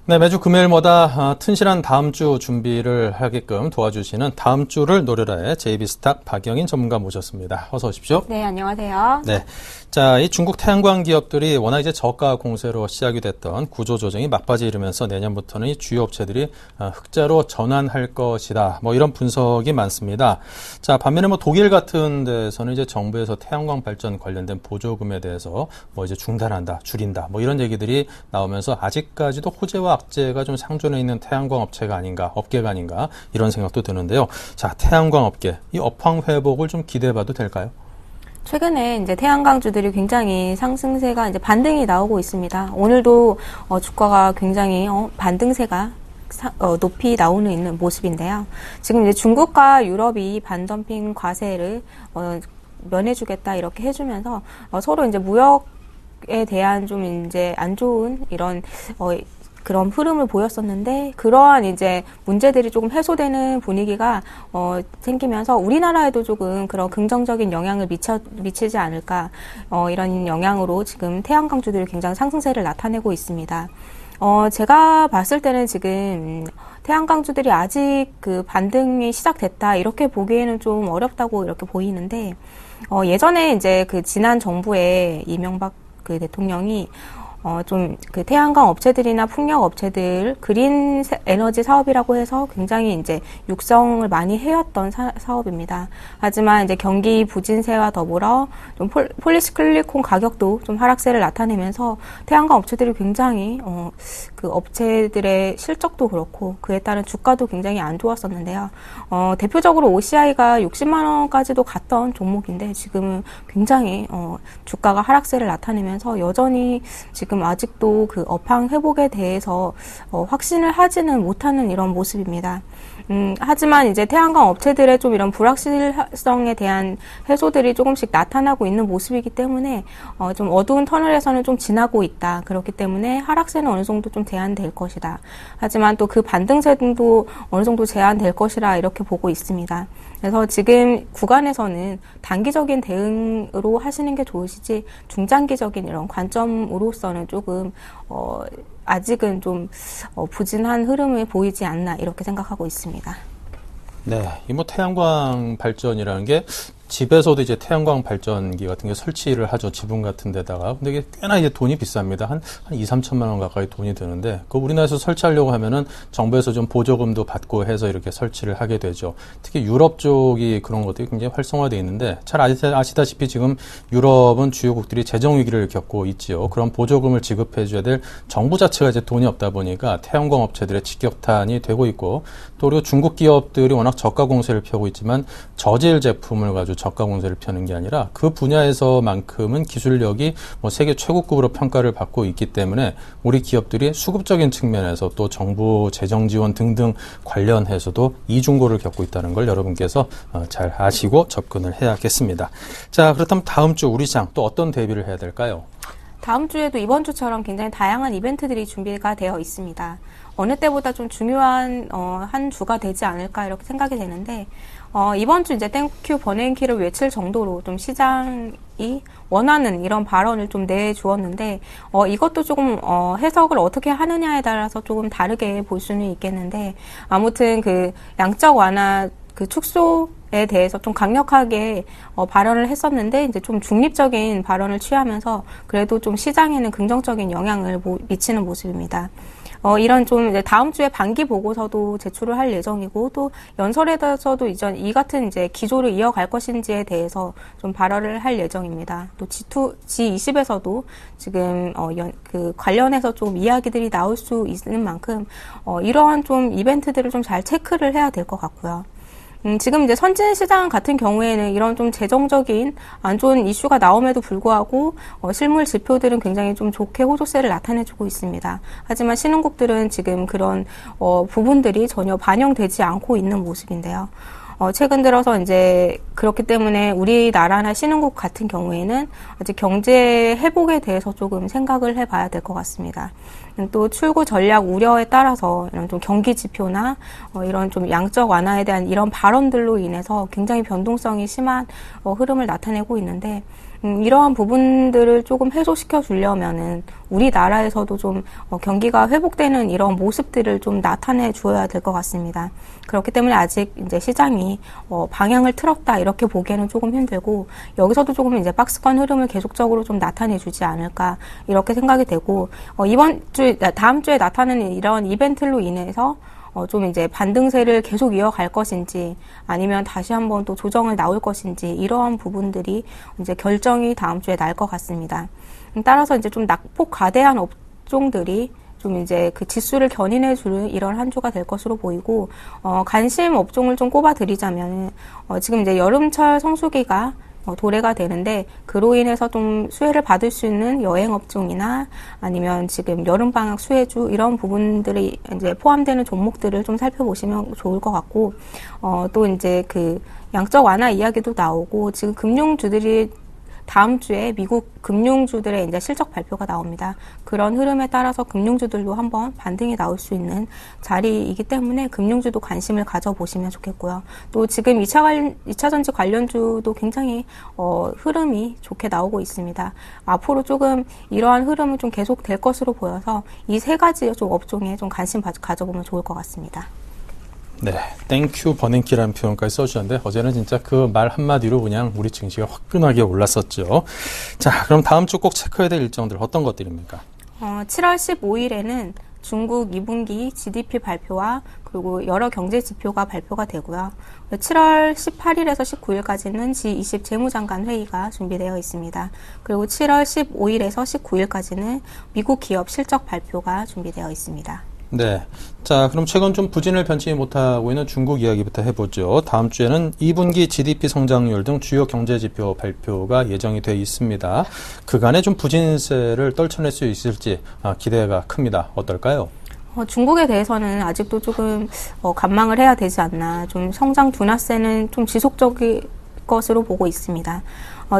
네, 매주 금요일마다 튼실한 다음 주 준비를 하게끔 도와주시는 다음 주를 노려라의 JB스탁 박영인 전문가 모셨습니다. 어서 오십시오. 네, 안녕하세요. 네. 자, 이 중국 태양광 기업들이 워낙 이제 저가 공세로 시작이 됐던 구조 조정이 막바지 이르면서 내년부터는 이 주요 업체들이 흑자로 전환할 것이다. 뭐 이런 분석이 많습니다. 자, 반면에 뭐 독일 같은 데서는 이제 정부에서 태양광 발전 관련된 보조금에 대해서 뭐 이제 중단한다, 줄인다. 뭐 이런 얘기들이 나오면서 아직까지도 호재와 악재가 좀 상존해 있는 태양광 업체가 아닌가, 업계가 아닌가 이런 생각도 드는데요. 자, 태양광 업계 이 업황 회복을 좀 기대해봐도 될까요? 최근에 이제 태양광주들이 굉장히 상승세가 이제 반등이 나오고 있습니다. 오늘도 주가가 굉장히 반등세가 높이 나오는 있는 모습인데요. 지금 이제 중국과 유럽이 반덤핑 과세를 면해주겠다 이렇게 해주면서 서로 이제 무역에 대한 좀 이제 안 좋은 이런 그런 흐름을 보였었는데 이러한 이제 문제들이 조금 해소되는 분위기가 생기면서 우리나라에도 조금 그런 긍정적인 영향을 미치지 않을까 이런 영향으로 지금 태양광주들이 굉장히 상승세를 나타내고 있습니다. 제가 봤을 때는 지금 태양광주들이 아직 그 반등이 시작됐다 이렇게 보기에는 좀 어렵다고 이렇게 보이는데 예전에 이제 그 지난 정부의 이명박 그 대통령이 좀 그 태양광 업체들이나 풍력 업체들 그린 에너지 사업이라고 해서 굉장히 이제 육성을 많이 해왔던 사업입니다. 하지만 이제 경기 부진세와 더불어 좀 폴리시클리콘 가격도 좀 하락세를 나타내면서 태양광 업체들이 굉장히 그 업체들의 실적도 그렇고 그에 따른 주가도 굉장히 안 좋았었는데요. 대표적으로 OCI가 60만 원까지도 갔던 종목인데 지금은 굉장히 주가가 하락세를 나타내면서 여전히 지금 아직도 그 업황 회복에 대해서 확신을 하지는 못하는 이런 모습입니다. 하지만 이제 태양광 업체들의 좀 이런 불확실성에 대한 해소들이 조금씩 나타나고 있는 모습이기 때문에 좀 어두운 터널에서는 좀 지나고 있다. 그렇기 때문에 하락세는 어느 정도 좀 제한될 것이다. 하지만 또 그 반등세도 어느 정도 제한될 것이라 이렇게 보고 있습니다. 그래서 지금 구간에서는 단기적인 대응으로 하시는 게 좋으시지 중장기적인 이런 관점으로서는 조금 아직은 좀 부진한 흐름을 보이지 않나 이렇게 생각하고 있습니다. 네, 이 뭐 태양광 발전이라는 게 집에서도 이제 태양광 발전기 같은 게 설치를 하죠. 지붕 같은 데다가. 근데 이게 꽤나 이제 돈이 비쌉니다. 한 2, 3천만 원 가까이 돈이 드는데, 그 우리나라에서 설치하려고 하면은 정부에서 좀 보조금도 받고 해서 이렇게 설치를 하게 되죠. 특히 유럽 쪽이 그런 것들이 굉장히 활성화되어 있는데, 잘 아시다시피 지금 유럽은 주요국들이 재정 위기를 겪고 있지요. 그런 보조금을 지급해줘야 될 정부 자체가 이제 돈이 없다 보니까 태양광 업체들의 직격탄이 되고 있고, 또 그리고 중국 기업들이 워낙 저가 공세를 펴고 있지만 저질 제품을 가지고 저가 공세를 펴는 게 아니라 그 분야에서만큼은 기술력이 뭐 세계 최고급으로 평가를 받고 있기 때문에 우리 기업들이 수급적인 측면에서 또 정부 재정 지원 등등 관련해서도 이중고를 겪고 있다는 걸 여러분께서 잘 아시고 접근을 해야겠습니다. 자, 그렇다면 다음 주 우리 시장 또 어떤 대비를 해야 될까요? 다음 주에도 이번 주처럼 굉장히 다양한 이벤트들이 준비가 되어 있습니다. 어느 때보다 좀 중요한 한 주가 되지 않을까 이렇게 생각이 되는데 이번 주 이제 땡큐 버냉키를 외칠 정도로 좀 시장이 원하는 이런 발언을 좀 내주었는데 이것도 조금 해석을 어떻게 하느냐에 따라서 조금 다르게 볼 수는 있겠는데 아무튼 그 양적 완화 그 축소에 대해서 좀 강력하게 발언을 했었는데 이제 좀 중립적인 발언을 취하면서 그래도 좀 시장에는 긍정적인 영향을 미치는 모습입니다. 이런 좀 이제 다음 주에 반기 보고서도 제출을 할 예정이고 또 연설에 대해서도 이 같은 이제 기조를 이어갈 것인지에 대해서 좀 발언을 할 예정입니다. 또 G20에서도 지금 그 관련해서 좀 이야기들이 나올 수 있는 만큼 이러한 좀 이벤트들을 좀 잘 체크를 해야 될 것 같고요. 지금 이제 선진 시장 같은 경우에는 이런 좀 재정적인 안 좋은 이슈가 나옴에도 불구하고 실물 지표들은 굉장히 좀 좋게 호조세를 나타내주고 있습니다. 하지만 신흥국들은 지금 그런 부분들이 전혀 반영되지 않고 있는 모습인데요. 최근 들어서 이제 그렇기 때문에 우리나라나 신흥국 같은 경우에는 아직 경제 회복에 대해서 조금 생각을 해봐야 될 것 같습니다. 또 출구 전략 우려에 따라서 이런 좀 경기 지표나 이런 좀 양적 완화에 대한 이런 발언들로 인해서 굉장히 변동성이 심한 흐름을 나타내고 있는데 이러한 부분들을 조금 해소시켜 주려면은 우리나라에서도 좀 경기가 회복되는 이런 모습들을 좀 나타내 주어야 될 것 같습니다. 그렇기 때문에 아직 이제 시장이 방향을 틀었다 이렇게 보기에는 조금 힘들고 여기서도 조금 이제 박스권 흐름을 계속적으로 좀 나타내 주지 않을까 이렇게 생각이 되고 다음 주에 나타나는 이런 이벤트로 인해서 좀 이제 반등세를 계속 이어갈 것인지 아니면 다시 한번 또 조정을 나올 것인지 이러한 부분들이 이제 결정이 다음 주에 날 것 같습니다. 따라서 이제 좀 낙폭 과대한 업종들이 좀 이제 그 지수를 견인해주는 이런 한 주가 될 것으로 보이고 관심 업종을 좀 꼽아드리자면 지금 이제 여름철 성수기가 도래가 되는데 그로 인해서 좀 수혜를 받을 수 있는 여행 업종이나 아니면 지금 여름방학 수혜주 이런 부분들이 이제 포함되는 종목들을 좀 살펴보시면 좋을 것 같고 또 이제 그 양적 완화 이야기도 나오고 지금 금융주들이 다음 주에 미국 금융주들의 이제 실적 발표가 나옵니다. 그런 흐름에 따라서 금융주들도 한번 반등이 나올 수 있는 자리이기 때문에 금융주도 관심을 가져보시면 좋겠고요. 또 지금 2차전지 관련주도 굉장히 흐름이 좋게 나오고 있습니다. 앞으로 조금 이러한 흐름은 좀 계속될 것으로 보여서 이 세 가지 좀 업종에 좀 관심 가져보면 좋을 것 같습니다. 네, 땡큐 버닝키라는 표현까지 써주셨는데 어제는 진짜 그 말 한마디로 그냥 우리 증시가 화끈하게 올랐었죠. 자, 그럼 다음 주 꼭 체크해야 될 일정들 어떤 것들입니까? 7월 15일에는 중국 2분기 GDP 발표와 그리고 여러 경제 지표가 발표가 되고요. 7월 18일에서 19일까지는 G20 재무장관 회의가 준비되어 있습니다. 그리고 7월 15일에서 19일까지는 미국 기업 실적 발표가 준비되어 있습니다. 네. 자, 그럼 최근 좀 부진을 변치 못하고 있는 중국 이야기부터 해보죠. 다음 주에는 2분기 GDP 성장률 등 주요 경제지표 발표가 예정이 되어 있습니다. 그간에 좀 부진세를 떨쳐낼 수 있을지 기대가 큽니다. 어떨까요? 중국에 대해서는 아직도 조금 관망을 해야 되지 않나. 좀 성장 둔화세는 좀 지속적일 것으로 보고 있습니다.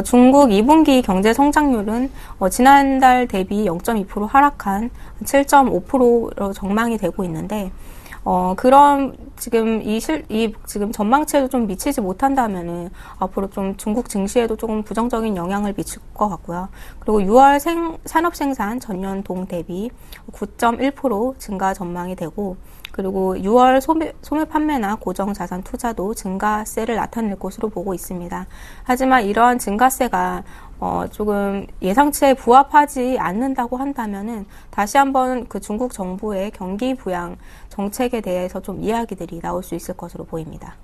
중국 2분기 경제 성장률은 지난달 대비 0.2% 하락한 7.5%로 전망이 되고 있는데 그런 지금 지금 전망치에도 좀 미치지 못한다면은 앞으로 좀 중국 증시에도 조금 부정적인 영향을 미칠 것 같고요. 그리고 6월 산업 생산 전년 동 대비 9.1% 증가 전망이 되고 그리고 6월 소매 판매나 고정자산 투자도 증가세를 나타낼 것으로 보고 있습니다. 하지만 이러한 증가세가 조금 예상치에 부합하지 않는다고 한다면은 다시 한번 그 중국 정부의 경기 부양 정책에 대해서 좀 이야기들이 나올 수 있을 것으로 보입니다.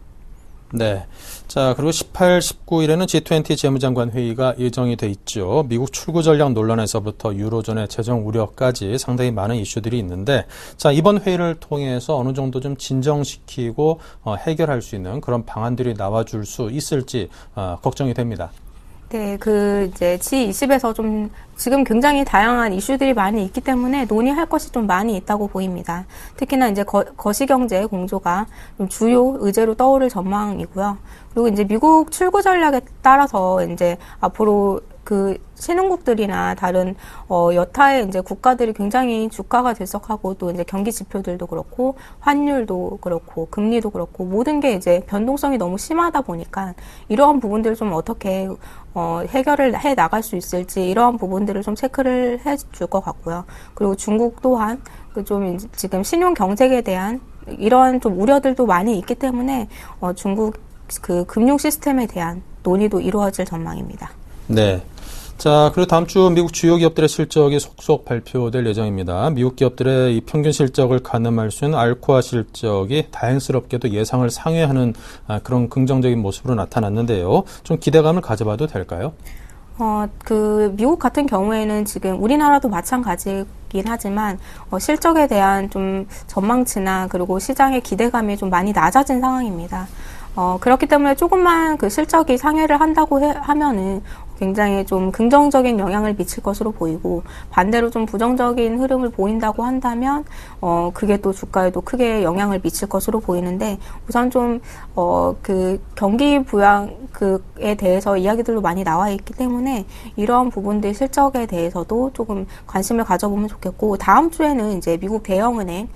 네. 자, 그리고 18, 19일에는 G20 재무장관 회의가 예정이 돼 있죠. 미국 출구 전략 논란에서부터 유로존의 재정 우려까지 상당히 많은 이슈들이 있는데, 자, 이번 회의를 통해서 어느 정도 좀 진정시키고 해결할 수 있는 그런 방안들이 나와줄 수 있을지 걱정이 됩니다. 네, 이제 G20에서 좀 지금 굉장히 다양한 이슈들이 많이 있기 때문에 논의할 것이 좀 많이 있다고 보입니다. 특히나 이제 거시경제 공조가 좀 주요 의제로 떠오를 전망이고요. 그리고 이제 미국 출구 전략에 따라서 이제 앞으로 그 신흥국들이나 다른 여타의 이제 국가들이 굉장히 주가가 들썩하고 또 이제 경기 지표들도 그렇고 환율도 그렇고 금리도 그렇고 모든 게 이제 변동성이 너무 심하다 보니까 이러한 부분들을 좀 어떻게 해결을 해 나갈 수 있을지 이러한 부분들을 좀 체크를 해 줄 것 같고요. 그리고 중국 또한 좀 지금 신용 경색에 대한 이러한 좀 우려들도 많이 있기 때문에 중국 그 금융 시스템에 대한 논의도 이루어질 전망입니다. 네. 자, 그리고 다음 주 미국 주요 기업들의 실적이 속속 발표될 예정입니다. 미국 기업들의 이 평균 실적을 가늠할 수 있는 알코아 실적이 다행스럽게도 예상을 상회하는 그런 긍정적인 모습으로 나타났는데요. 좀 기대감을 가져봐도 될까요? 미국 같은 경우에는 지금 우리나라도 마찬가지긴 하지만, 실적에 대한 좀 전망치나 그리고 시장의 기대감이 좀 많이 낮아진 상황입니다. 그렇기 때문에 조금만 그 실적이 상회를 한다고 하면은 굉장히 좀 긍정적인 영향을 미칠 것으로 보이고, 반대로 좀 부정적인 흐름을 보인다고 한다면 그게 또 주가에도 크게 영향을 미칠 것으로 보이는데, 우선 좀 그 경기 부양에 대해서 이야기들도 많이 나와 있기 때문에 이러한 부분들 실적에 대해서도 조금 관심을 가져보면 좋겠고, 다음 주에는 이제 미국 대형은행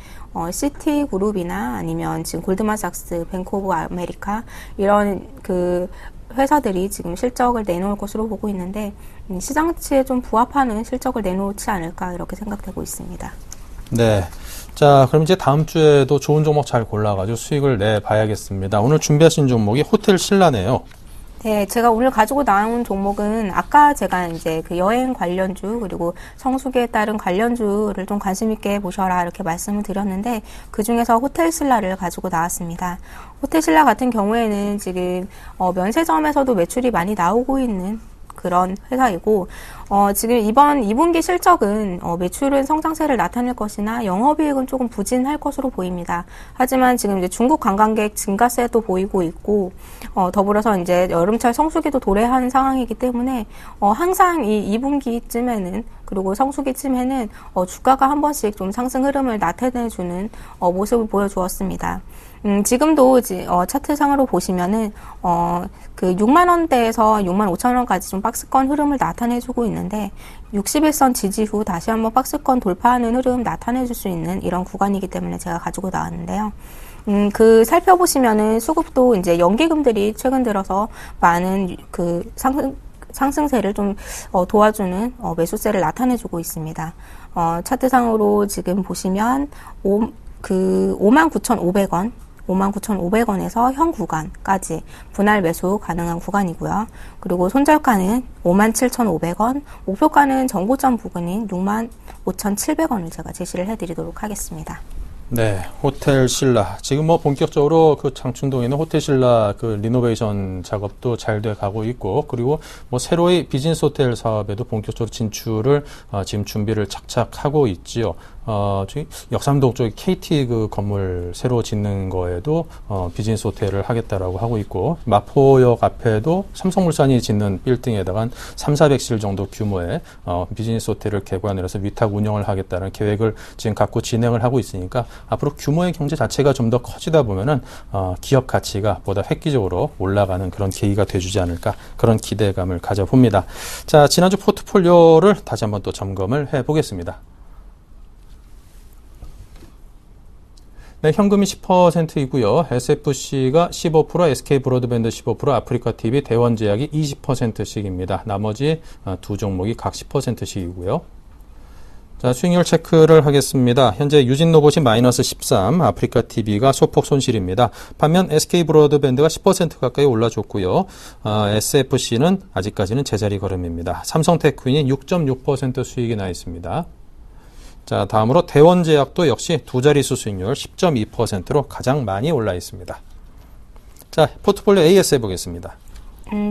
시티그룹이나 아니면 지금 골드만삭스, 뱅크 오브 아메리카 이런 그 회사들이 지금 실적을 내놓을 것으로 보고 있는데, 시장치에 좀 부합하는 실적을 내놓지 않을까 이렇게 생각되고 있습니다. 네. 자, 그럼 이제 다음 주에도 좋은 종목 잘 골라가지고 수익을 내봐야겠습니다. 오늘 준비하신 종목이 호텔 신라네요. 네, 제가 오늘 가지고 나온 종목은 아까 제가 이제 그 여행 관련주 그리고 성수기에 따른 관련주를 좀 관심 있게 보셔라 이렇게 말씀을 드렸는데, 그 중에서 호텔신라를 가지고 나왔습니다. 호텔신라 같은 경우에는 지금 면세점에서도 매출이 많이 나오고 있는 그런 회사이고, 지금 이번 2분기 실적은 매출은 성장세를 나타낼 것이나 영업이익은 조금 부진할 것으로 보입니다. 하지만 지금 이제 중국 관광객 증가세도 보이고 있고, 더불어서 이제 여름철 성수기도 도래한 상황이기 때문에 항상 이 2분기쯤에는 그리고 성수기쯤에는 주가가 한 번씩 좀 상승 흐름을 나타내주는 모습을 보여주었습니다. 지금도 차트상으로 보시면은 그 6만 원대에서 6만 5천 원까지 좀 박스권 흐름을 나타내주고 있는데, 61선 지지 후 다시 한번 박스권 돌파하는 흐름 나타내줄 수 있는 이런 구간이기 때문에 제가 가지고 나왔는데요. 살펴보시면은 수급도 이제 연기금들이 최근 들어서 많은 그 상승세를 좀 도와주는 매수세를 나타내주고 있습니다. 차트상으로 지금 보시면 59,500원 59,500원에서 현 구간까지 분할 매수 가능한 구간이고요. 그리고 손절가는 57,500원, 목표가는 정고점 부근인 65,700원을 제가 제시를 해드리도록 하겠습니다. 네, 호텔 신라. 지금 뭐 본격적으로 그 장충동에 있는 호텔 신라 그 리노베이션 작업도 잘 돼 가고 있고, 그리고 뭐 새로이 비즈니스 호텔 사업에도 본격적으로 진출을 지금 준비를 착착 하고 있지요. 저기 역삼동 쪽에 KT 그 건물 새로 짓는 거에도 비즈니스 호텔을 하겠다라고 하고 있고, 마포역 앞에도 삼성물산이 짓는 빌딩에다가 한 300~400실 정도 규모의 비즈니스 호텔을 개관을 해서 위탁 운영을 하겠다는 계획을 지금 갖고 진행을 하고 있으니까, 앞으로 규모의 경제 자체가 좀 더 커지다 보면은 기업 가치가 보다 획기적으로 올라가는 그런 계기가 돼주지 않을까, 그런 기대감을 가져봅니다. 자, 지난주 포트폴리오를 다시 한번 또 점검을 해보겠습니다. 네, 현금이 10%이고요. SFC가 15%, SK브로드밴드 15%, 아프리카TV, 대원제약이 20%씩입니다. 나머지 두 종목이 각 10%씩이고요. 자, 수익률 체크를 하겠습니다. 현재 유진로봇이 마이너스 13, 아프리카TV가 소폭 손실입니다. 반면 SK브로드밴드가 10% 가까이 올라줬고요. SFC는 아직까지는 제자리 걸음입니다. 삼성테크윈이 6.6% 수익이 나 있습니다. 자, 다음으로 대원제약도 역시 두 자릿수 수익률 10.2%로 가장 많이 올라 있습니다. 자, 포트폴리오 AS 해보겠습니다.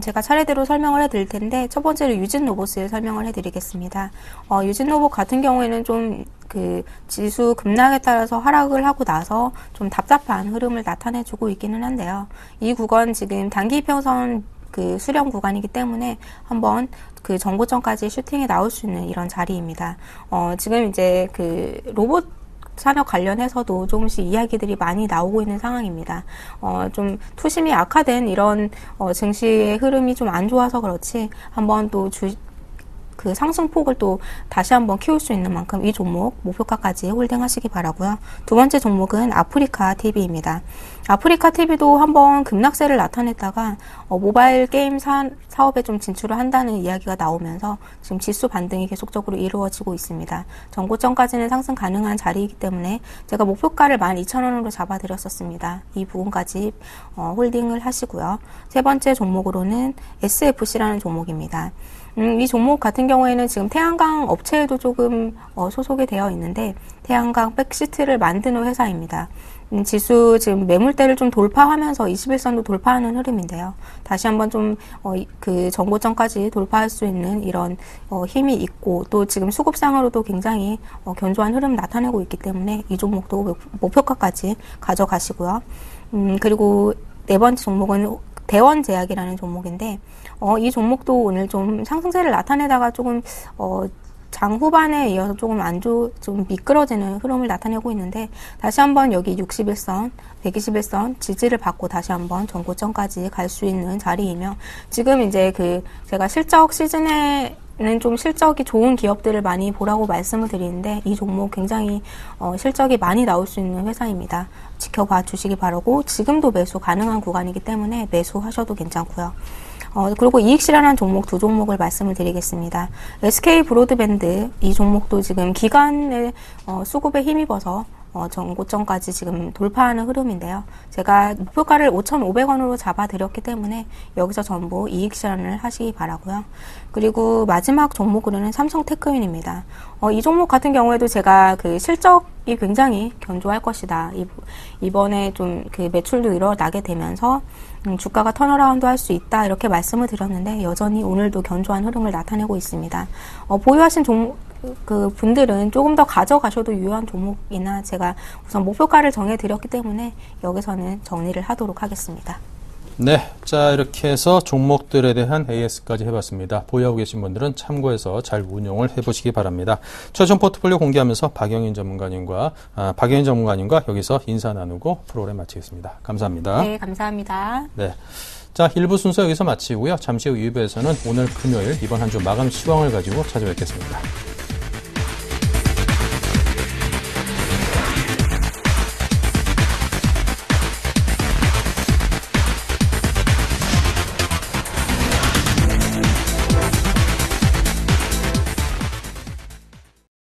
제가 차례대로 설명을 해드릴 텐데, 첫 번째로 유진로봇을 설명을 해드리겠습니다. 유진로봇 같은 경우에는 좀 그 지수 급락에 따라서 하락을 하고 나서 좀 답답한 흐름을 나타내주고 있기는 한데요. 이 구간 지금 단기 이평선 그 수렴 구간이기 때문에 한번 그 정고점까지 슈팅에 나올 수 있는 이런 자리입니다. 지금 이제 그 로봇 산업 관련해서도 조금씩 이야기들이 많이 나오고 있는 상황입니다. 좀 투심이 악화된 이런 증시의 흐름이 좀 안 좋아서 그렇지, 한번 또 그 상승폭을 또 다시 한번 키울 수 있는 만큼 이 종목 목표가까지 홀딩하시기 바라고요. 두 번째 종목은 아프리카TV입니다. 아프리카TV도 한번 급락세를 나타냈다가 모바일 게임 사업에 좀 진출을 한다는 이야기가 나오면서 지금 지수 반등이 계속적으로 이루어지고 있습니다. 정고점까지는 상승 가능한 자리이기 때문에 제가 목표가를 12,000원으로 잡아드렸었습니다. 이 부분까지 홀딩을 하시고요. 세 번째 종목으로는 SFC라는 종목입니다. 이 종목 같은 경우에는 지금 태양광 업체에도 조금 소속이 되어 있는데 태양광 백시트를 만드는 회사입니다. 지수 지금 매물대를 좀 돌파하면서 21선도 돌파하는 흐름인데요. 다시 한번 좀 그 정고점까지 돌파할 수 있는 이런 힘이 있고 또 지금 수급상으로도 굉장히 견조한 흐름 나타내고 있기 때문에 이 종목도 목표가까지 가져가시고요. 그리고 네 번째 종목은 대원제약이라는 종목인데 이 종목도 오늘 좀 상승세를 나타내다가 조금 장 후반에 이어서 좀 미끄러지는 흐름을 나타내고 있는데 다시 한번 여기 61선, 121선 지지를 받고 다시 한번 전고점까지 갈 수 있는 자리이며 지금 이제 제가 실적 시즌에는 좀 실적이 좋은 기업들을 많이 보라고 말씀을 드리는데 이 종목 굉장히 실적이 많이 나올 수 있는 회사입니다. 지켜봐 주시기 바라고 지금도 매수 가능한 구간이기 때문에 매수하셔도 괜찮고요. 그리고 이익 실현한 종목 두 종목을 말씀을 드리겠습니다. SK 브로드밴드 이 종목도 지금 기간의 수급에 힘입어서 전고점까지 지금 돌파하는 흐름인데요. 제가 목표가를 5,500원으로 잡아드렸기 때문에 여기서 전부 이익 실현을 하시기 바라고요. 그리고 마지막 종목으로는 삼성테크윈입니다. 이 종목 같은 경우에도 제가 실적이 굉장히 견조할 것이다. 이번에 좀 매출도 늘어나게 되면서 주가가 턴어라운드 할 수 있다 이렇게 말씀을 드렸는데 여전히 오늘도 견조한 흐름을 나타내고 있습니다. 보유하신 분들은 조금 더 가져가셔도 유효한 종목이나 제가 우선 목표가를 정해드렸기 때문에 여기서는 정리를 하도록 하겠습니다. 네, 자 이렇게 해서 종목들에 대한 AS까지 해봤습니다. 보유하고 계신 분들은 참고해서 잘 운용을 해보시기 바랍니다. 최종 포트폴리오 공개하면서 박영인 전문가님과 여기서 인사 나누고 프로그램 마치겠습니다. 감사합니다. 네, 감사합니다. 네. 자, 1부 순서 여기서 마치고요. 잠시 후 2부에서는 오늘 금요일 이번 한 주 마감 시황을 가지고 찾아뵙겠습니다.